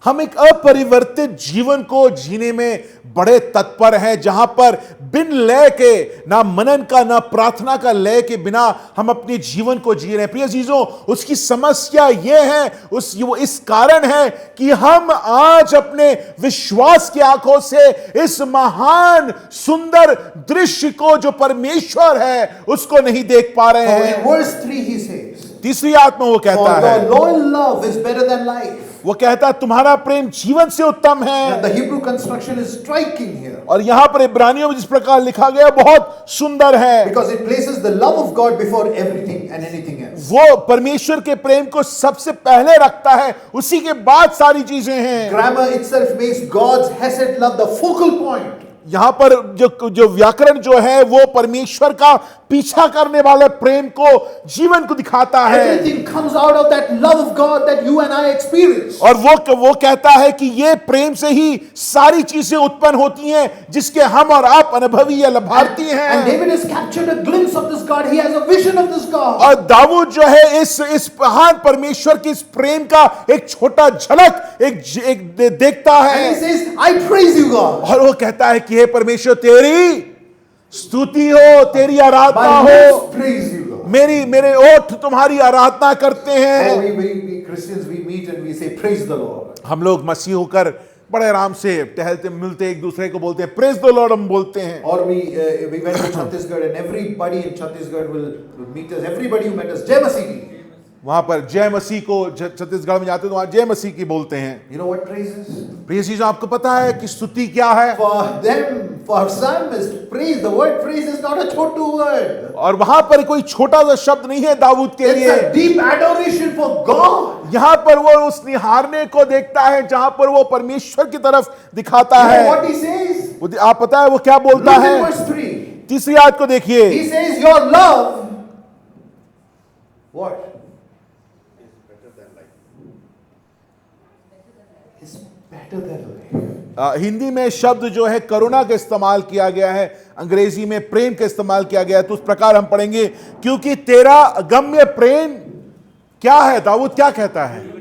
हम एक अपरिवर्तित जीवन को जीने में बड़े तत्पर हैं, जहां पर बिन लय के, ना मनन का ना प्रार्थना का लय के बिना हम अपने जीवन को जी रहे हैं। प्रिय चीजों, उसकी समस्या यह है, वो इस कारण है कि हम आज अपने विश्वास की आंखों से इस महान सुंदर दृश्य को जो परमेश्वर है उसको नहीं देख पा रहे For हैं। in verse 3 he says, तीसरी आत्मा वो कहता है, for your love is better than life. वो कहता है तुम्हारा प्रेम जीवन से उत्तम है। And the Hebrew construction is striking here, और यहां पर इब्रानियों में जिस प्रकार लिखा गया बहुत सुंदर है, because it places the love of God before everything and anything else. वो परमेश्वर के प्रेम को सबसे पहले रखता है, उसी के बाद सारी चीजें हैं। Grammar itself makes God's hesed love the focal point. यहां पर जो व्याकरण जो है वो परमेश्वर का पीछा करने वाले प्रेम को, जीवन को दिखाता है। Everything comes out of that love of God that you and I experience. और वो कहता है कि ये प्रेम से ही सारी चीजें उत्पन्न होती हैं जिसके हम और आप अनुभवी या लाभार्थी And हैं। David has captured a glimpse of this God. He has a vision of this God. और दाऊद जो है इस महान परमेश्वर के इस प्रेम का एक छोटा झलक एक देखता And है he says, I praise you, God. और वो कहता है कि हे परमेश्वर, तेरी स्तुति हो, तेरी आराधना My हो, lips praise you, God. मेरे ओठ तुम्हारी आराधना करते Oh, हैं। we Christians, we meet and we say, praise the Lord. हम लोग मसीह होकर बड़े आराम से टहलते मिलते एक दूसरे को बोलते हैं प्रेज द लॉर्ड, हम बोलते हैं। Or we went to Chhattisgarh and everybody in Chhattisgarh will meet us. Everybody who met us, Jai Masih. वहां पर जय मसीह को छत्तीसगढ़ में जाते तो वहां जय मसीह की बोलते हैं। You know what praise is? प्रिय चीजों, आपको पता है कि स्तुति क्या है? For them, for some is praise. The word praise is not a chotu word. और वहां पर कोई छोटा सा शब्द नहीं है दाऊद के It's लिए। a deep adoration for God. यहां पर वो उस निहारने को देखता है जहां पर वो परमेश्वर की तरफ दिखाता You know what है। he says? आप पता है वो क्या बोलता Look है? at verse 3. तीसरी आयत को देखिए। He says, your love, what? Is better than life. Hindi में शब्द जो है करुणा का इस्तेमाल किया गया है, अंग्रेजी में प्रेम का इस्तेमाल किया गया है। तो उस प्रकार हम पढ़ेंगे, क्योंकि तेरा अगम्य प्रेम क्या है? दाऊद क्या कहता है?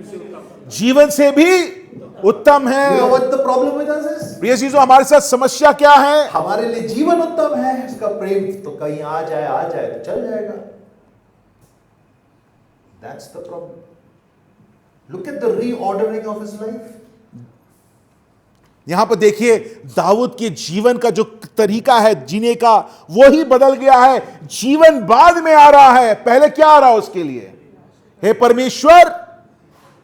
जीवन से भी उत्तम है। You know what the problem with us is? प्रिय चीजों, हमारे साथ समस्या क्या है? हमारे लिए जीवन उत्तम है, इसका प्रेम तो कहीं आ जाए तो चल जाएगा। That's the problem. Look at the reordering of his life. यहां पर देखिए दाऊद के जीवन का जो तरीका है जीने का, वो ही बदल गया है। जीवन बाद में आ रहा है, पहले क्या आ रहा है उसके लिए? हे परमेश्वर,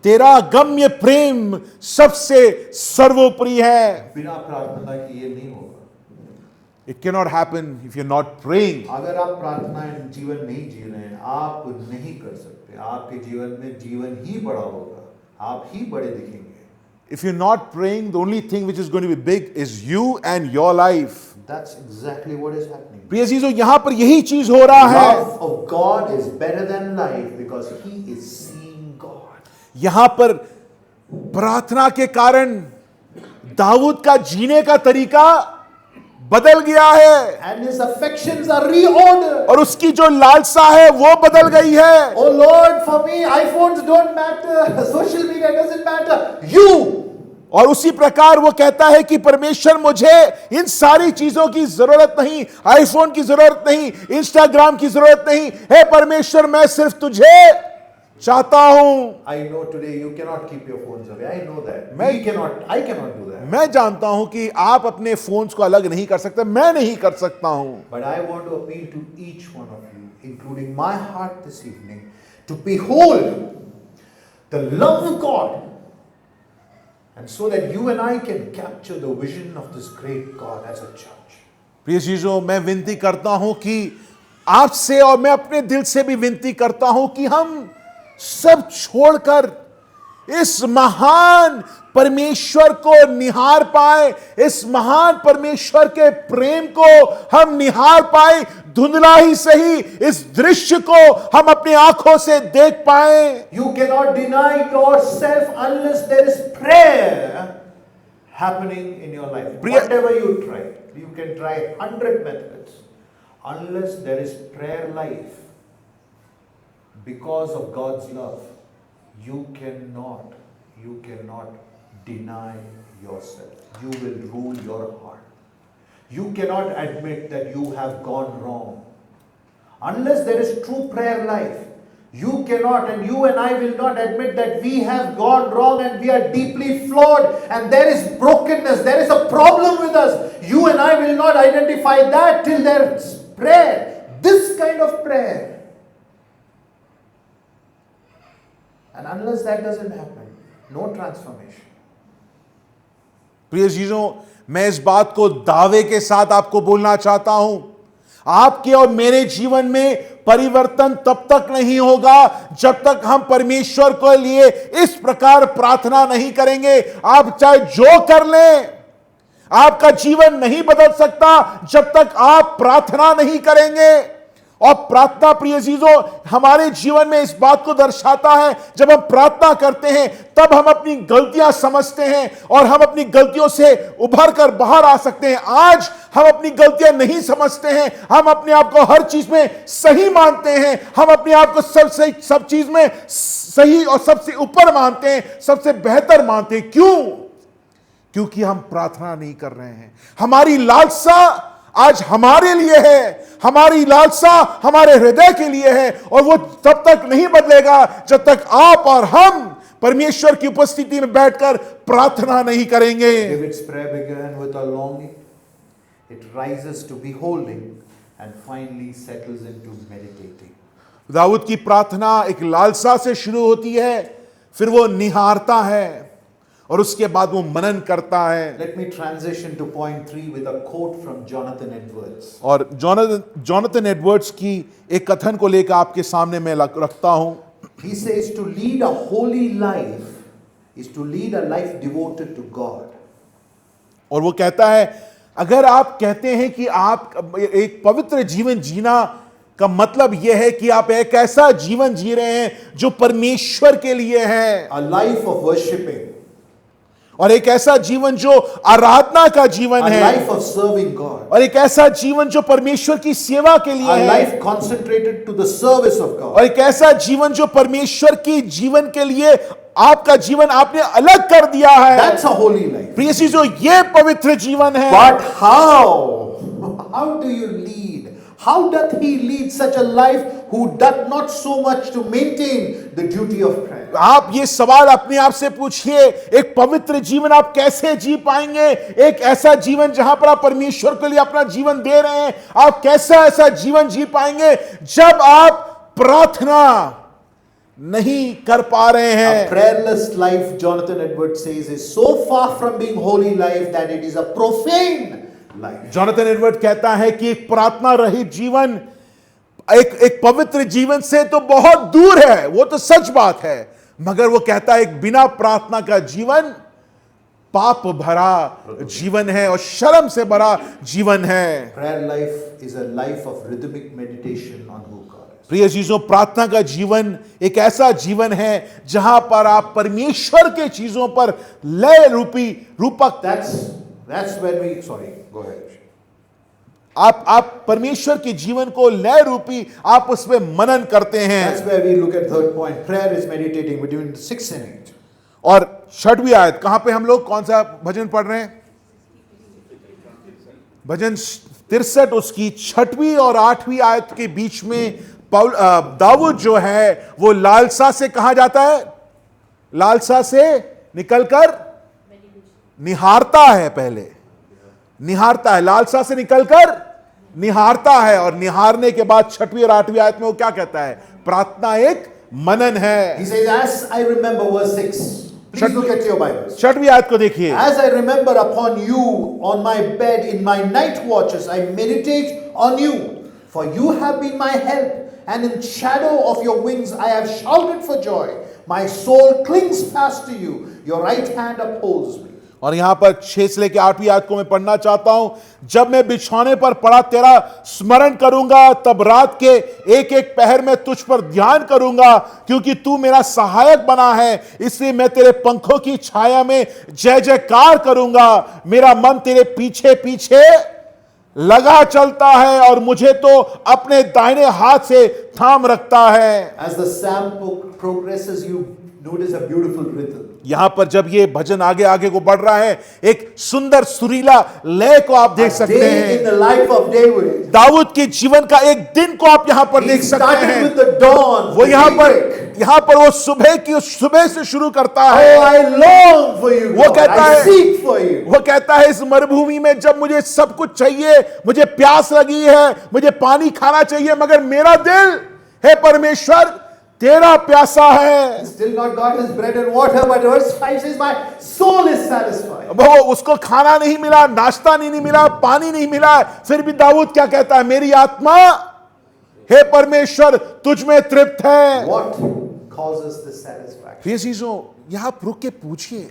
तेरा गम्य प्रेम सबसे सर्वोपरि है। बिना प्रार्थना के ये नहीं होगा। It cannot happen if you're not praying. अगर आप प्रार्थना जीवन नहीं जी रहे हैं, आप नहीं कर सकते। आपके जीवन में जीवन ही बड़ा होगा, आप ही बड़े दिखेंगे। If you're not praying, the only thing which is going to be big is you and your life. That's exactly what is happening. प्रिय चीजों, यहां पर यही चीज हो रहा है। Love of God is better than life because He is seeing God. यहां पर प्रार्थना के कारण दाऊद का जीने का तरीका बदल गया है And his affections are reordered. और उसकी जो लालसा है वो बदल गई है। Oh Lord, for me, iPhones don't matter. Social media doesn't matter. You. और उसी प्रकार वो कहता है कि परमेश्वर, मुझे इन सारी चीजों की जरूरत नहीं, आईफोन की जरूरत नहीं, इंस्टाग्राम की जरूरत नहीं। हे परमेश्वर, मैं सिर्फ तुझे चाहता हूं। I know today you cannot keep your phones away. I know that. मैं- I cannot do that. मैं जानता हूं कि आप अपने फोन्स को अलग नहीं कर सकते, मैं नहीं कर सकता हूं। But I want to appeal to each one of you, including my heart this evening, to behold the love of God. And so that you and I can capture the vision of this great God as a church. प्रिय चीजों, मैं विनती करता हूं कि आपसे, और मैं अपने दिल से भी विनती करता हूं कि हम सब छोड़कर इस महान परमेश्वर को निहार पाए, इस महान परमेश्वर के प्रेम को हम निहार पाए। धुंधला ही सही इस दृश्य को हम अपनी आंखों से देख पाए। You cannot deny yourself unless there is prayer happening in your life. Whatever you try, you can try 100 methods. Unless there is prayer life, because of God's love, you cannot deny yourself. You will rule your heart. You cannot admit that you have gone wrong. Unless there is true prayer life, you cannot, and you and I will not admit that we have gone wrong and we are deeply flawed and there is brokenness, there is a problem with us. You and I will not identify that till there is prayer, this kind of prayer. And unless that doesn't happen, no transformation. प्रिय चीजों, मैं इस बात को दावे के साथ आपको बोलना चाहता हूं, आपके और मेरे जीवन में परिवर्तन तब तक नहीं होगा जब तक हम परमेश्वर के लिए इस प्रकार प्रार्थना नहीं करेंगे। आप चाहे जो कर लें, आपका जीवन नहीं बदल सकता जब तक आप प्रार्थना नहीं करेंगे। और प्रार्थना प्रिय चीजों हमारे जीवन में इस बात को दर्शाता है, जब हम प्रार्थना करते हैं तब हम अपनी गलतियां समझते हैं और हम अपनी गलतियों से उभर कर बाहर आ सकते हैं। आज हम अपनी गलतियां नहीं समझते हैं, हम अपने आप को हर चीज में सही मानते हैं, हम अपने आप को सब चीज में सही और सबसे ऊपर मानते हैं, सबसे बेहतर मानते हैं। क्यों? क्योंकि हम प्रार्थना नहीं कर रहे हैं। हमारी लालसा आज हमारे लिए है, हमारी लालसा हमारे हृदय के लिए है, और वो तब तक नहीं बदलेगा जब तक आप और हम परमेश्वर की उपस्थिति में बैठकर प्रार्थना नहीं करेंगे। David's prayer began with a longing, it rises to beholding, and finally settles into meditating. Dawood की प्रार्थना एक लालसा से शुरू होती है, फिर वो निहारता है, और उसके बाद वो मनन करता है। Let me transition to point 3 with a quote from Jonathan Edwards. और जॉनथन एडवर्ड्स की एक कथन को लेकर आपके सामने मैं रखता हूं। He says to lead a holy life is to lead a life devoted to God. और वो कहता है, अगर आप कहते हैं कि आप एक पवित्र जीवन जीना का मतलब यह है कि आप एक ऐसा जीवन जी रहे हैं जो परमेश्वर के लिए है, A life of worshiping, और एक ऐसा जीवन जो आराधना का जीवन a है, life of serving God, और एक ऐसा जीवन जो परमेश्वर की सेवा के लिए a है, life concentrated to the service of God. और एक ऐसा जीवन जो परमेश्वर की जीवन के लिए आपका जीवन आपने अलग कर दिया है। That's a holy life. प्रिय चीजों, ये पवित्र जीवन है। But how? How do you lead? How doth he lead such a life who doth not so much to maintain the duty of prayer? आप ये सवाल अपने आप से पूछिए, एक पवित्र जीवन आप कैसे जी पाएंगे? एक ऐसा जीवन जहां पर आप परमेश्वर के लिए अपना जीवन दे रहे हैं, आप कैसा ऐसा जीवन जी पाएंगे जब आप प्रार्थना नहीं कर पा रहे A हैं? prayerless life, Jonathan Edwards says, is so far from being holy life that it is a profane life. Jonathan Edward कहता है कि एक प्रार्थना रहित जीवन एक पवित्र जीवन से तो बहुत दूर है, वो तो सच बात है, मगर वो कहता है एक बिना प्रार्थना का जीवन पाप भरा जीवन है और शर्म से भरा जीवन है। Prayer life is a life of rhythmic meditation on who God is. प्रिय चीजों, प्रार्थना का जीवन एक ऐसा जीवन है जहां पर आप परमेश्वर के चीजों पर लय रूपक That's when we, sorry, go ahead. आप परमेश्वर के जीवन को लय रूपी आप उसमें मनन करते हैं। That's where we look at third point. Prayer is meditating between 6 and 8. और छठवीं आयत, कहां पे हम लोग कौन सा भजन पढ़ रहे हैं? भजन 63 उसकी 6वीं और 8वीं आयत के बीच में दाऊद जो है वो लालसा से कहा जाता है, लालसा से निकलकर निहारता है। पहले निहारता है, लालसा से निकलकर निहारता है, और निहारने के बाद 6वीं और 8वीं आयत में वो क्या कहता है? प्रार्थना एक मनन है। He says, as I remember, verse 6. Please look at your Bibles. 6वीं आयत को देखिए। As I remember upon you on my bed in my night watches, I meditate on you. For you have been my help, and in shadow of your wings I have shouted for joy. My soul clings fast to you. Your right hand upholds me. और यहां पर 6 से लेकर 8वीं आयत को मैं पढ़ना चाहता हूं। जब मैं बिछौने पर पड़ा तेरा स्मरण करूंगा, तब रात के एक एक पहर में तुझ पर ध्यान करूंगा, क्योंकि तू मेरा सहायक बना है, इसलिए मैं तेरे पंखों की छाया में जय जयकार करूंगा। मेरा मन तेरे पीछे पीछे लगा चलता है, और मुझे तो अपने दाहिने हाथ से थाम रखता है। As the psalm progresses, you notice a beautiful rhythm. यहां पर जब ये भजन आगे आगे को बढ़ रहा है, एक सुंदर सुरीला लय को आप देख सकते Day in हैं। the life of David. Dawood के जीवन का एक दिन को आप यहां पर He देख सकते started हैं। with the dawn. वो the daybreak. यहां पर वो सुबह से शुरू करता है। Oh, I long for you, वो God. कहता I है- seek for you. वो कहता है, इस मरुभूमि में जब मुझे सब कुछ चाहिए, मुझे प्यास लगी है, मुझे पानी खाना चाहिए, मगर मेरा दिल है परमेश्वर तेरा प्यासा है। Still not got his bread and water, but verse 5 says, my soul is satisfied. वो उसको खाना नहीं मिला, नाश्ता नहीं मिला, पानी नहीं मिला, फिर भी दाऊद क्या कहता है? मेरी आत्मा हे परमेश्वर तुझ में तृप्त है। What causes this satisfaction? प्रिय चीजों, यहां रुक के पूछिए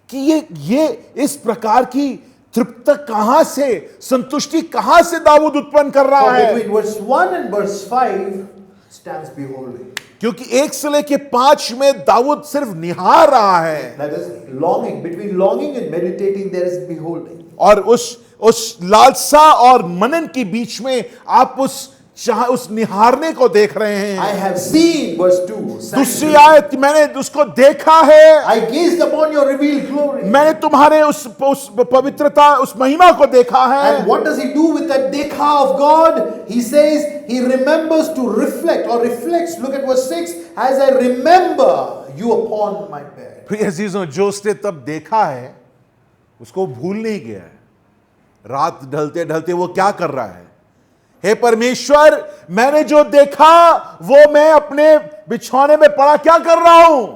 कि ये इस प्रकार की तृप्त कहां से, संतुष्टि कहां से दाऊद उत्पन्न कर रहा For है? between verse 1 and verse 5 stands beholding. क्योंकि 1 से लेके 5 में दाऊद सिर्फ निहार रहा है, That is longing. Between longing and meditating, there is beholding. और उस लालसा और मनन के बीच में आप उस निहारने को देख रहे हैं। I have seen, verse 2. दूसरी आयत, मैंने उसको देखा है, I gazed upon your revealed glory. मैंने तुम्हारे उस पवित्रता, उस महिमा को देखा है। And what does he do with that dekha of God? He says he remembers to reflect or reflects. Look at verse 6. As I remember you upon my bed. प्रिय अजीजों, जो उसने तब देखा है उसको भूल नहीं गया है। रात ढलते ढलते वो क्या कर रहा है? हे परमेश्वर, मैंने जो देखा वो मैं अपने बिछौने में पड़ा क्या कर रहा हूं?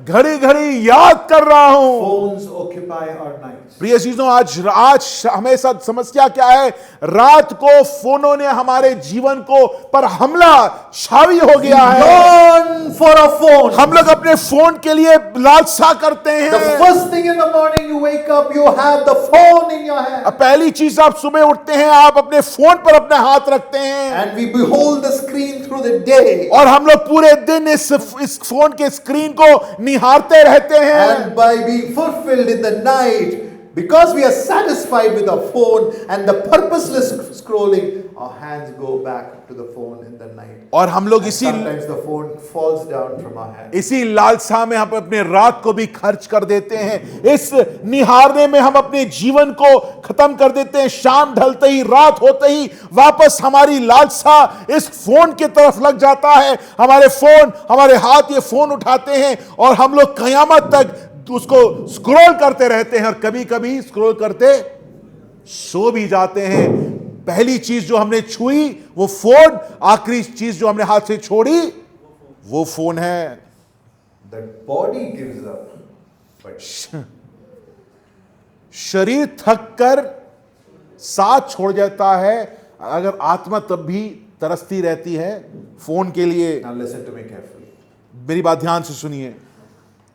घड़ी घड़ी याद कर रहा हूं। Phones occupy our nights. प्रिय चीजों, आज हमेशा समस्या क्या है? रात को फोनों ने हमारे जीवन को पर हमला छावी हो गया है। Yearn for a phone. हम लोग अपने फोन के लिए लालसा करते The हैं। first thing in the morning you wake up, you have the phone in your hand. अब पहली चीज, आप सुबह उठते हैं, आप अपने फोन पर अपना हाथ रखते हैं, And we behold the screen through the day. और हम लोग पूरे दिन इस फोन के स्क्रीन को निहारते रहते हैं। And by being fulfilled in the night, because we are satisfied with our phone and the purposeless scrolling, our hands go back to the phone in the night. और हम लोग And sometimes the phone falls down from our hands. इसी लालसा में हम अपने रात को भी खर्च कर देते हैं। इस निहारने में हम अपने जीवन को खत्म कर देते हैं। शाम ढलते ही, रात होते ही वापस हमारी लालसा इस फोन की तरफ लग जाता है। हमारे फोन, हमारे हाथ ये फोन उठाते हैं और हम लोग कयामत तक उसको स्क्रॉल करते रहते हैं, और कभी कभी स्क्रॉल करते सो भी जाते हैं। पहली चीज जो हमने छुई वो फोन, आखिरी चीज जो हमने हाथ से छोड़ी वो फोन है। The body gives up, but शरीर थक कर साथ छोड़ जाता है, अगर आत्मा तब भी तरसती रहती है फोन के लिए। now listen to me carefully. मेरी बात ध्यान से सुनिए।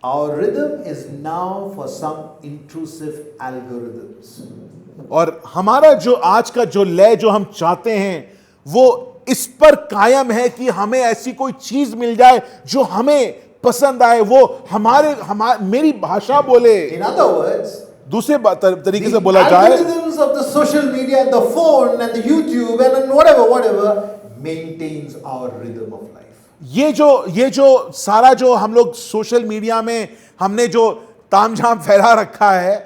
Our rhythm is now for some intrusive algorithms. और हमारा जो आज का जो लय जो हम चाहते हैं वो इस पर कायम है कि हमें ऐसी कोई चीज मिल जाए जो हमें पसंद आए, वो मेरी भाषा बोले। In other words, दूसरे तरीके से the बोला जाए, algorithms of the social media and the phone and the YouTube and whatever maintains our rhythm of life. ये जो सारा जो हम लोग सोशल मीडिया में हमने जो तामझाम फैला रखा है,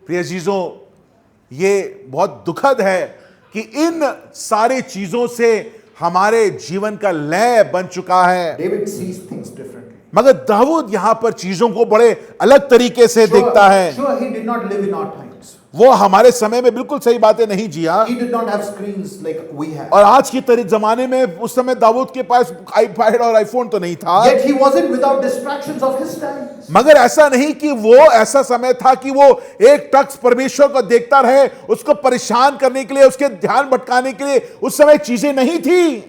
प्रिय चीजों, ये बहुत दुखद है कि इन सारी चीजों से हमारे जीवन का लय बन चुका है। David sees things differently. मगर दाऊद यहां पर चीजों को बड़े अलग तरीके से देखता है। Sure, he did not live in our times. वो हमारे समय में बिल्कुल सही बातें नहीं जिया, He did not have screens like we have. और आज की जमाने में उस समय दाऊद के पास आईपैड और आईफोन तो नहीं था। Yet he wasn't without distractions of his times. मगर ऐसा नहीं कि वो ऐसा समय था कि वो एक टक परमेश्वर को देखता रहे, उसको परेशान करने के लिए, उसके ध्यान भटकाने के लिए उस समय चीजें नहीं थी।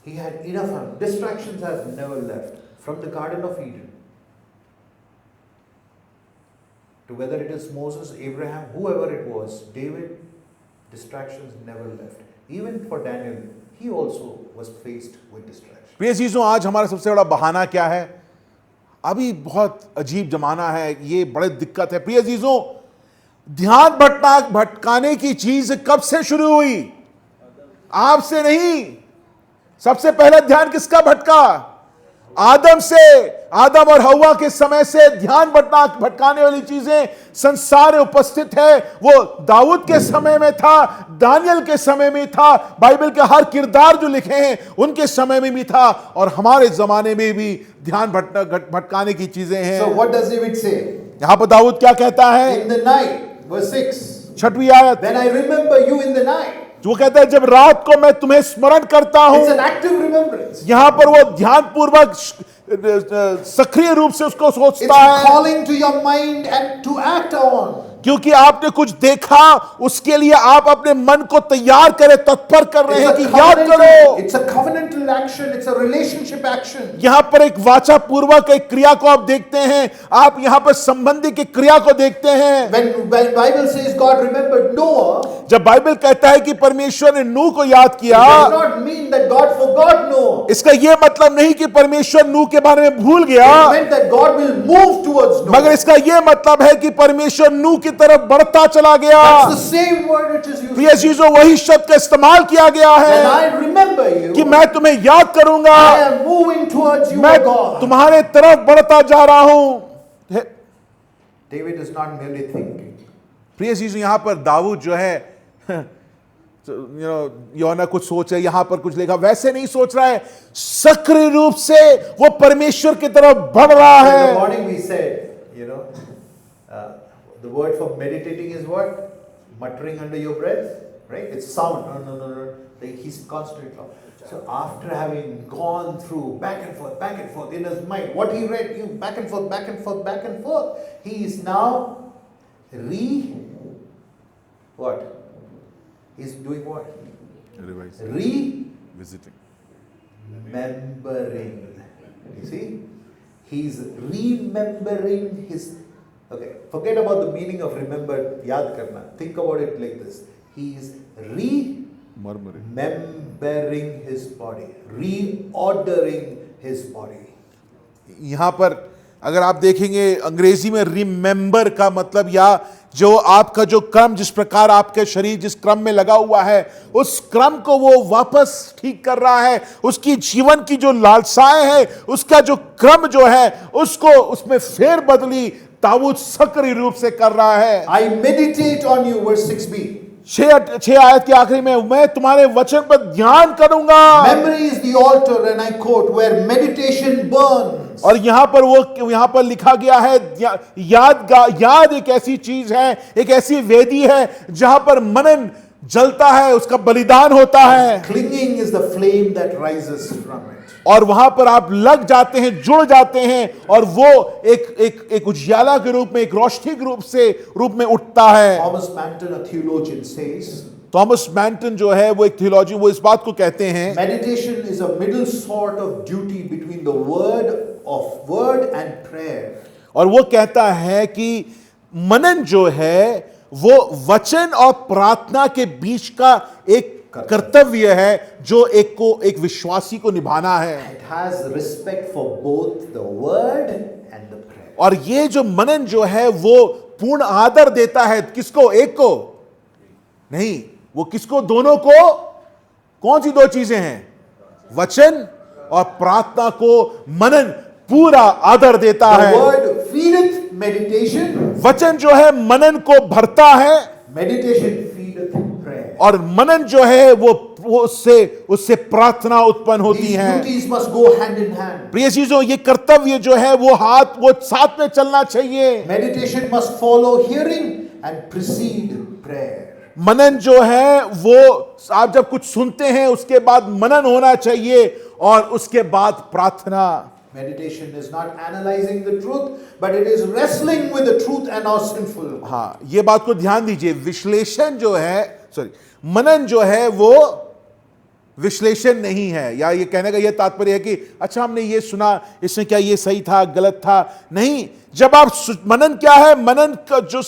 He had enough. Distractions have never left. From the Garden of Eden to whether it is Moses, Abraham, whoever it was, David, distractions never left. Even for Daniel, he also was faced with distractions. प्रिय चीजों, आज हमारा सबसे बड़ा बहाना क्या है? अभी बहुत अजीब जमाना है, ये बड़ी दिक्कत है। प्रिय चीजों, ध्यान भटकाने की चीज कब से शुरू हुई? आपसे नहीं। सबसे पहले ध्यान किसका भटका? आदम से। आदम और हव्वा के समय से ध्यान भटकाने वाली चीजें संसार में उपस्थित है। वो दाऊद के समय में था, दानियल के समय में था, बाइबल के हर किरदार जो लिखे हैं उनके समय में भी था, और हमारे जमाने में भी ध्यान भटकाने की चीजें हैं। So what does David say? यहां पर दाऊद क्या कहता है? In the night, verse 6. 6वीं आयत, When I remember you in the night. वो कहता है जब रात को मैं तुम्हें स्मरण करता हूं। It's an active remembrance. यहां पर वो ध्यानपूर्वक सक्रिय रूप से उसको It's सोचता है, calling to your mind and to act on. क्योंकि आपने कुछ देखा, उसके लिए आप अपने मन को तैयार करें, तत्पर कर रहे हैं कि याद करो। It's a covenantal spiritual action, it's a relationship action. यहां पर एक वाचा पूर्वक एक क्रिया को आप देखते हैं, आप यहां पर संबंधी की क्रिया को देखते हैं। When Bible says God remembered Noah, जब बाइबल कहता है कि परमेश्वर ने नूह को याद it किया, does not mean that God forgot Noah. इसका यह मतलब नहीं कि परमेश्वर नूह के बारे में भूल गया, It meant that God will move towards Noah. मगर इसका यह मतलब है कि परमेश्वर नूह की तरफ बढ़ता चला गया। That's the same word which is used. प्रिय चीजों, वही शब्द का इस्तेमाल किया गया When है I remember you, कि मैं तुम्हें याद करूंगा, I am moving towards you, मैं O God. तुम्हारे तरफ बढ़ता जा रहा हूं। David is not merely thinking. प्रिय चीजों, यहां पर दाऊद जो है यूहन्ना कुछ सोच है, यहां पर कुछ लिखा, वैसे नहीं सोच रहा है, सक्रिय रूप से वो परमेश्वर की तरफ बढ़ रहा In the है। morning we said, the word for meditating is what? Muttering under your breath, right? It's sound. No. He's constantly talking. So after having gone through back and forth in his mind, what he read, back and forth, he is now what? He's doing what? Remembering. You see? He's remembering his. Okay, forget about the meaning of remember, yaad karna. Think about it like this. He is remembering his body, reordering his body. यहां पर अगर आप देखेंगे अंग्रेजी में remember का मतलब, या जो आपका जो क्रम, जिस प्रकार आपके शरीर जिस क्रम में लगा हुआ है, उस क्रम को वो वापस ठीक कर रहा है। उसकी जीवन की जो लालसाएं हैं, उसका जो क्रम जो है, उसको उसमें फेर बदली दाऊद सक्रिय रूप से कर रहा है। I meditate on you, verse 6b. 6 आयत के आखिरी में, मैं तुम्हारे वचन पर ध्यान करूंगा। Memory is the altar, and I quote, where meditation burns. और यहां पर लिखा गया है, याद एक ऐसी चीज है, एक ऐसी वेदी है जहां पर मनन जलता है, उसका बलिदान होता है। Clinging is the flame that rises from it. और वहां पर आप लग जाते हैं, जुड़ जाते हैं, और वो एक उजियाला के रूप में, एक रोशनी के रूप में उठता है। Thomas Manton, a theologian, says, Thomas Manton जो है वो एक थियोलॉजी, वो इस बात को कहते हैं, meditation is a middle sort of duty between the word and prayer. और वो कहता है कि मनन जो है वो वचन और प्रार्थना के बीच का एक कर्तव्य है जो एक विश्वासी को निभाना है। It has respect for both the word and the prayer. और ये जो मनन जो है वो पूर्ण आदर देता है, किसको? एक को नहीं, वो किसको? दोनों को। कौन सी दो चीजें हैं? वचन और प्रार्थना को मनन पूरा आदर देता है। The word feedeth meditation. वचन जो है मनन को भरता है, Meditation feedeth prayer. और मनन जो है वो उससे प्रार्थना उत्पन्न होती These है। duties must go hand in hand. प्रिय चीजों, ये कर्तव्य जो है वो साथ में चलना चाहिए। Meditation must follow hearing and precede prayer. मनन जो है वो आप जब कुछ सुनते हैं उसके बाद मनन होना चाहिए और उसके बाद प्रार्थना। Meditation is not analyzing the truth, but it is wrestling with the truth and our sinful. हाँ, ये बात को ध्यान दीजिए। विश्लेषण जो है, मनन जो है वो विश्लेषण नहीं है, या ये कहने का ये तात्पर्य है कि अच्छा हमने ये सुना, इसमें क्या ये सही था, गलत था? नहीं। जब आप मनन क्या है? मनन का जो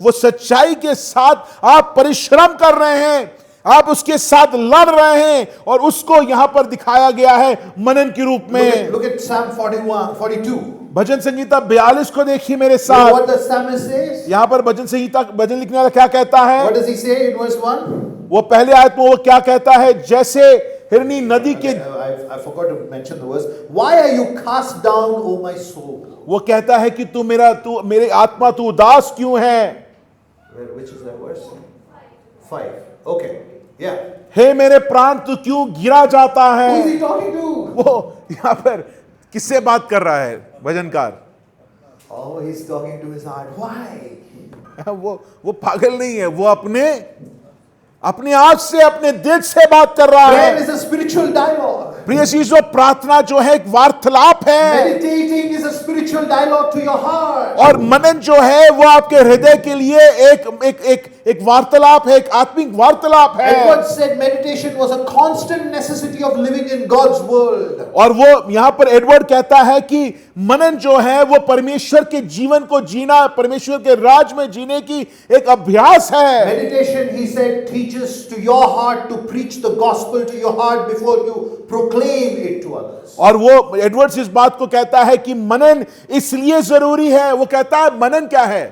वो सच्चाई के साथ आप परिश्रम कर रहे हैं, आप उसके साथ लड़ रहे हैं, और उसको यहां पर दिखाया गया है मनन के रूप में। Look at Psalm 42. भजन संहिता 42 को देखिए मेरे You know साथ। what the psalmist says? यहां पर भजन लिखने वाला क्या कहता है? What does he say in verse 1? वो पहले आयत में वो क्या कहता है? जैसे हिरनी नदी के, I forgot to mention the verse. Why are you cast down, O my soul? वो कहता है कि तू मेरी आत्मा तू उदास क्यों है? Which is that verse? 5. Okay. Yeah. हे मेरे प्राण तू क्यों गिरा जाता Who is है? he talking to? वो यहां पर किससे बात कर रहा है भजनकार? Oh, he's talking to his heart. Why? वो पागल नहीं है, वो अपने आप से, अपने दिल से बात कर रहा Prayer है। is a spiritual dialogue. प्रिय चीजों, प्रार्थना जो है एक वार्तालाप है। Meditating is a spiritual spiritual dialogue to your heart. और मनन जो है वो आपके हृदय के लिए एक वार्तालाप है, एक आत्मिक वार्तालाप है। Edwards said meditation was a constant necessity of living in God's world. और वो यहां पर एडवर्ड कहता है कि मनन जो है वो परमेश्वर के जीवन को जीना, परमेश्वर के राज में जीने की एक अभ्यास है। Meditation, he said, teaches to your heart to preach the gospel to your heart before you proclaim it to others. और वो एडवर्ड्स इस बात को कहता है कि मनन इसलिए जरूरी है। वो कहता है मनन क्या है?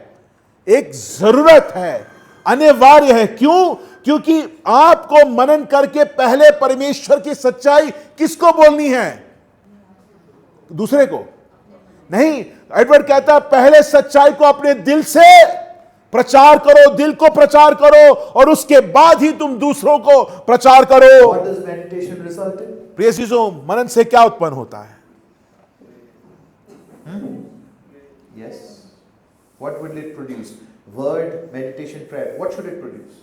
एक जरूरत है, अनिवार्य है। क्यों? क्योंकि आपको मनन करके पहले परमेश्वर की सच्चाई किसको बोलनी है? दूसरे को नहीं। एडवर्ड कहता है पहले सच्चाई को अपने दिल से प्रचार करो, दिल को प्रचार करो, और उसके बाद ही तुम दूसरों को प्रचार करो। What does meditation result in? प्रिय चीजों, मनन से क्या उत्पन्न होता है? Yes. What will it produce? Word, meditation, prayer. What should it produce?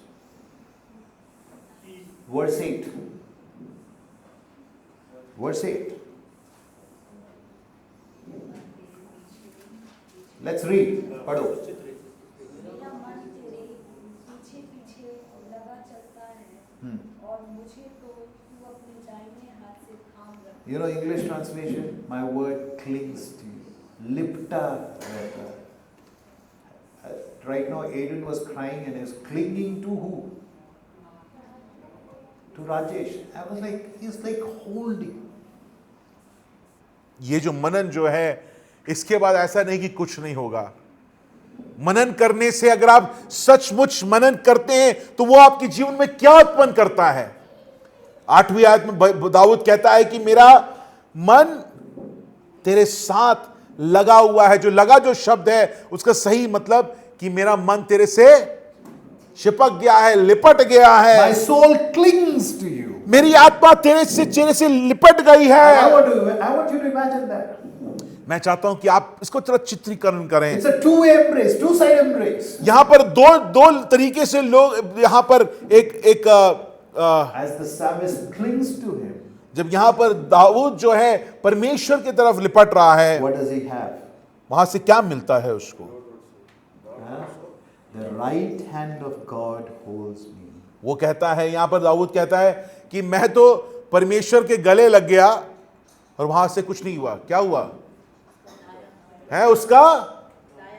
Verse 8. Verse 8. Let's read. पढ़ो। मेरा मन तेरे पीछे पीछे लगा चलता है और मुझे तो तू अपने दाहिने हाथ से थाम रख। You know English translation, my word clings to you. Lipta रहता है. Right now Aiden was crying and is clinging to who? To Rajesh. I was like, he's like holding. ये जो मनन जो है, इसके बाद ऐसा नहीं कि कुछ नहीं होगा। मनन करने से अगर आप सचमुच मनन करते हैं तो वो आपके जीवन में क्या उत्पन्न करता है? 8वीं आयत में दाऊद कहता है कि मेरा मन तेरे साथ लगा हुआ है। जो लगा जो शब्द है उसका सही मतलब कि मेरा मन तेरे से चिपक गया है, लिपट गया है। My soul clings to you. मेरी आत्मा तेरे से लिपट गई है। I want you to imagine that. मैं चाहता हूं कि आप इसको थोड़ा चित्रीकरण करें। It's a two-way embrace, two-side embrace. यहां पर दो तरीके से लोग यहां पर एक As the psalmist clings to him, जब यहां पर दाऊद जो है परमेश्वर की तरफ लिपट रहा है, what does he have? वहां से क्या मिलता है उसको? Huh? The right hand of God holds me. वो कहता है, यहां पर दाऊद कहता है कि मैं तो परमेश्वर के गले लग गया और वहां से कुछ नहीं हुआ। क्या हुआ है? उसका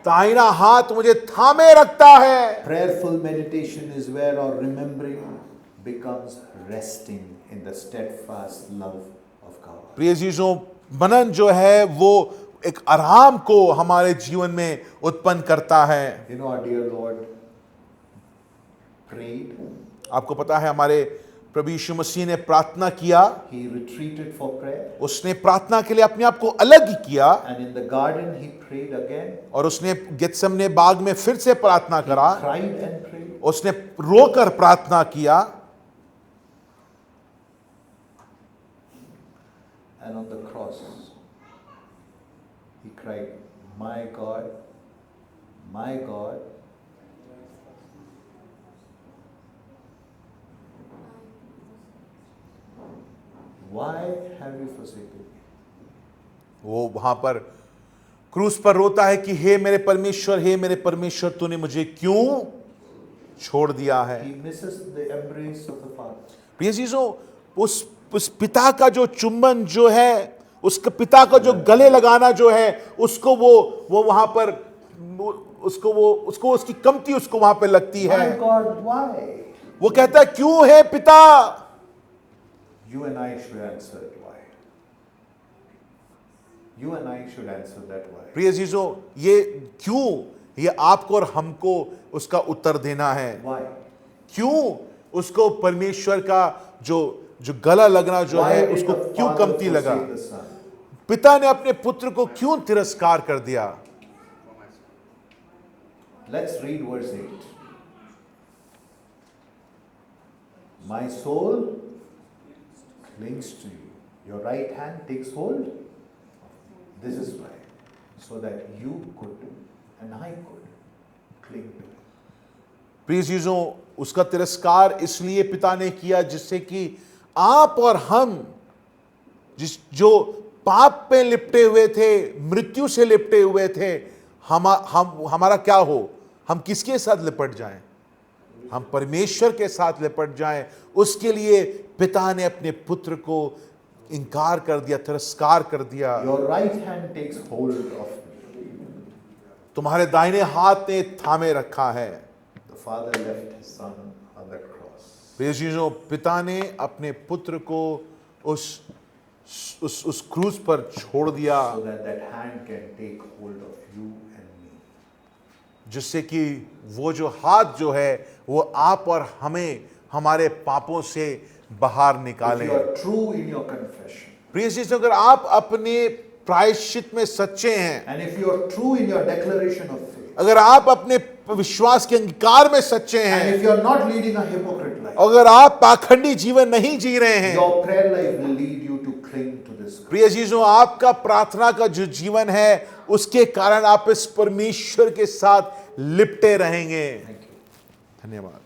दाहिना हाथ मुझे थामे रखता है। Prayerful meditation is where our remembering becomes resting in the steadfast love of God. प्रिय चीजों, मनन जो है वो एक आराम को हमारे जीवन में उत्पन्न करता है। You know, our dear Lord prayed. आपको पता है हमारे प्रभु यीशु मसीह ने प्रार्थना किया। He retreated for prayer. उसने प्रार्थना के लिए अपने आप को अलग ही किया, And in the garden he prayed again. और उसने गेत्सेमने बाग में फिर से प्रार्थना करा। Cried and prayed. उसने रोकर प्रार्थना किया। And on the cross he cried, my God, why have you forsaken me? वो वहां पर क्रूस पर रोता है कि हे मेरे परमेश्वर, तूने मुझे क्यों छोड़ दिया है? He misses the embrace of the Father. प्रिय चीजों, उस पिता का जो चुंबन जो है, उसके पिता का जो गले लगाना जो है, उसको वो वहां पर उसको उसकी कमती उसको वहां पे लगती है। My God, why? वो कहता है क्यों है पिता? You and I should answer it, why? You and I should answer that why. प्रिय चीजों, ये क्यों, ये आपको और हमको उसका उत्तर देना है। Why? क्यों उसको परमेश्वर का जो गला लगना जो Why है did उसको the क्यों Father कमती लगा? forsake the Son? पिता ने अपने पुत्र को क्यों तिरस्कार कर दिया? Let's read verse 8. My soul clings to you. Your right hand takes hold. This is why. So that you could and I could cling to it. प्रिय चीजों, उसका तिरस्कार इसलिए पिता ने किया जिससे कि आप और हम जो पाप पे लिपटे हुए थे, मृत्यु से लिपटे हुए थे, हमारा क्या हो? हम किसके साथ लिपट जाएं? हम परमेश्वर के साथ लिपट जाएं। उसके लिए पिता ने अपने पुत्र को इनकार कर दिया, तिरस्कार कर दिया। Your right hand takes hold of me. तुम्हारे दाहिने हाथ ने थामे रखा है। The Father left His Son on the cross. प्रिय चीजों, पिता ने अपने पुत्र को उस क्रूस पर छोड़ दिया, So that that hand can take hold of you and me. जिससे कि वो जो हाथ जो है वो आप और हमें हमारे पापों से बाहर If निकाले। you are true in your confession, प्रिय चीजों, अगर आप अपने प्रायश्चित में सच्चे हैं, and if you are true in your declaration of faith, अगर आप अपने विश्वास के अंगीकार में सच्चे and हैं, if you are not leading a hypocrite life, अगर आप पाखंडी जीवन नहीं जी रहे हैं, your prayer life will lead you to cling to this grace. प्रिय चीजों, आपका प्रार्थना का जो जीवन है उसके कारण आप इस परमेश्वर के साथ लिपटे रहेंगे। Thank you. धन्यवाद।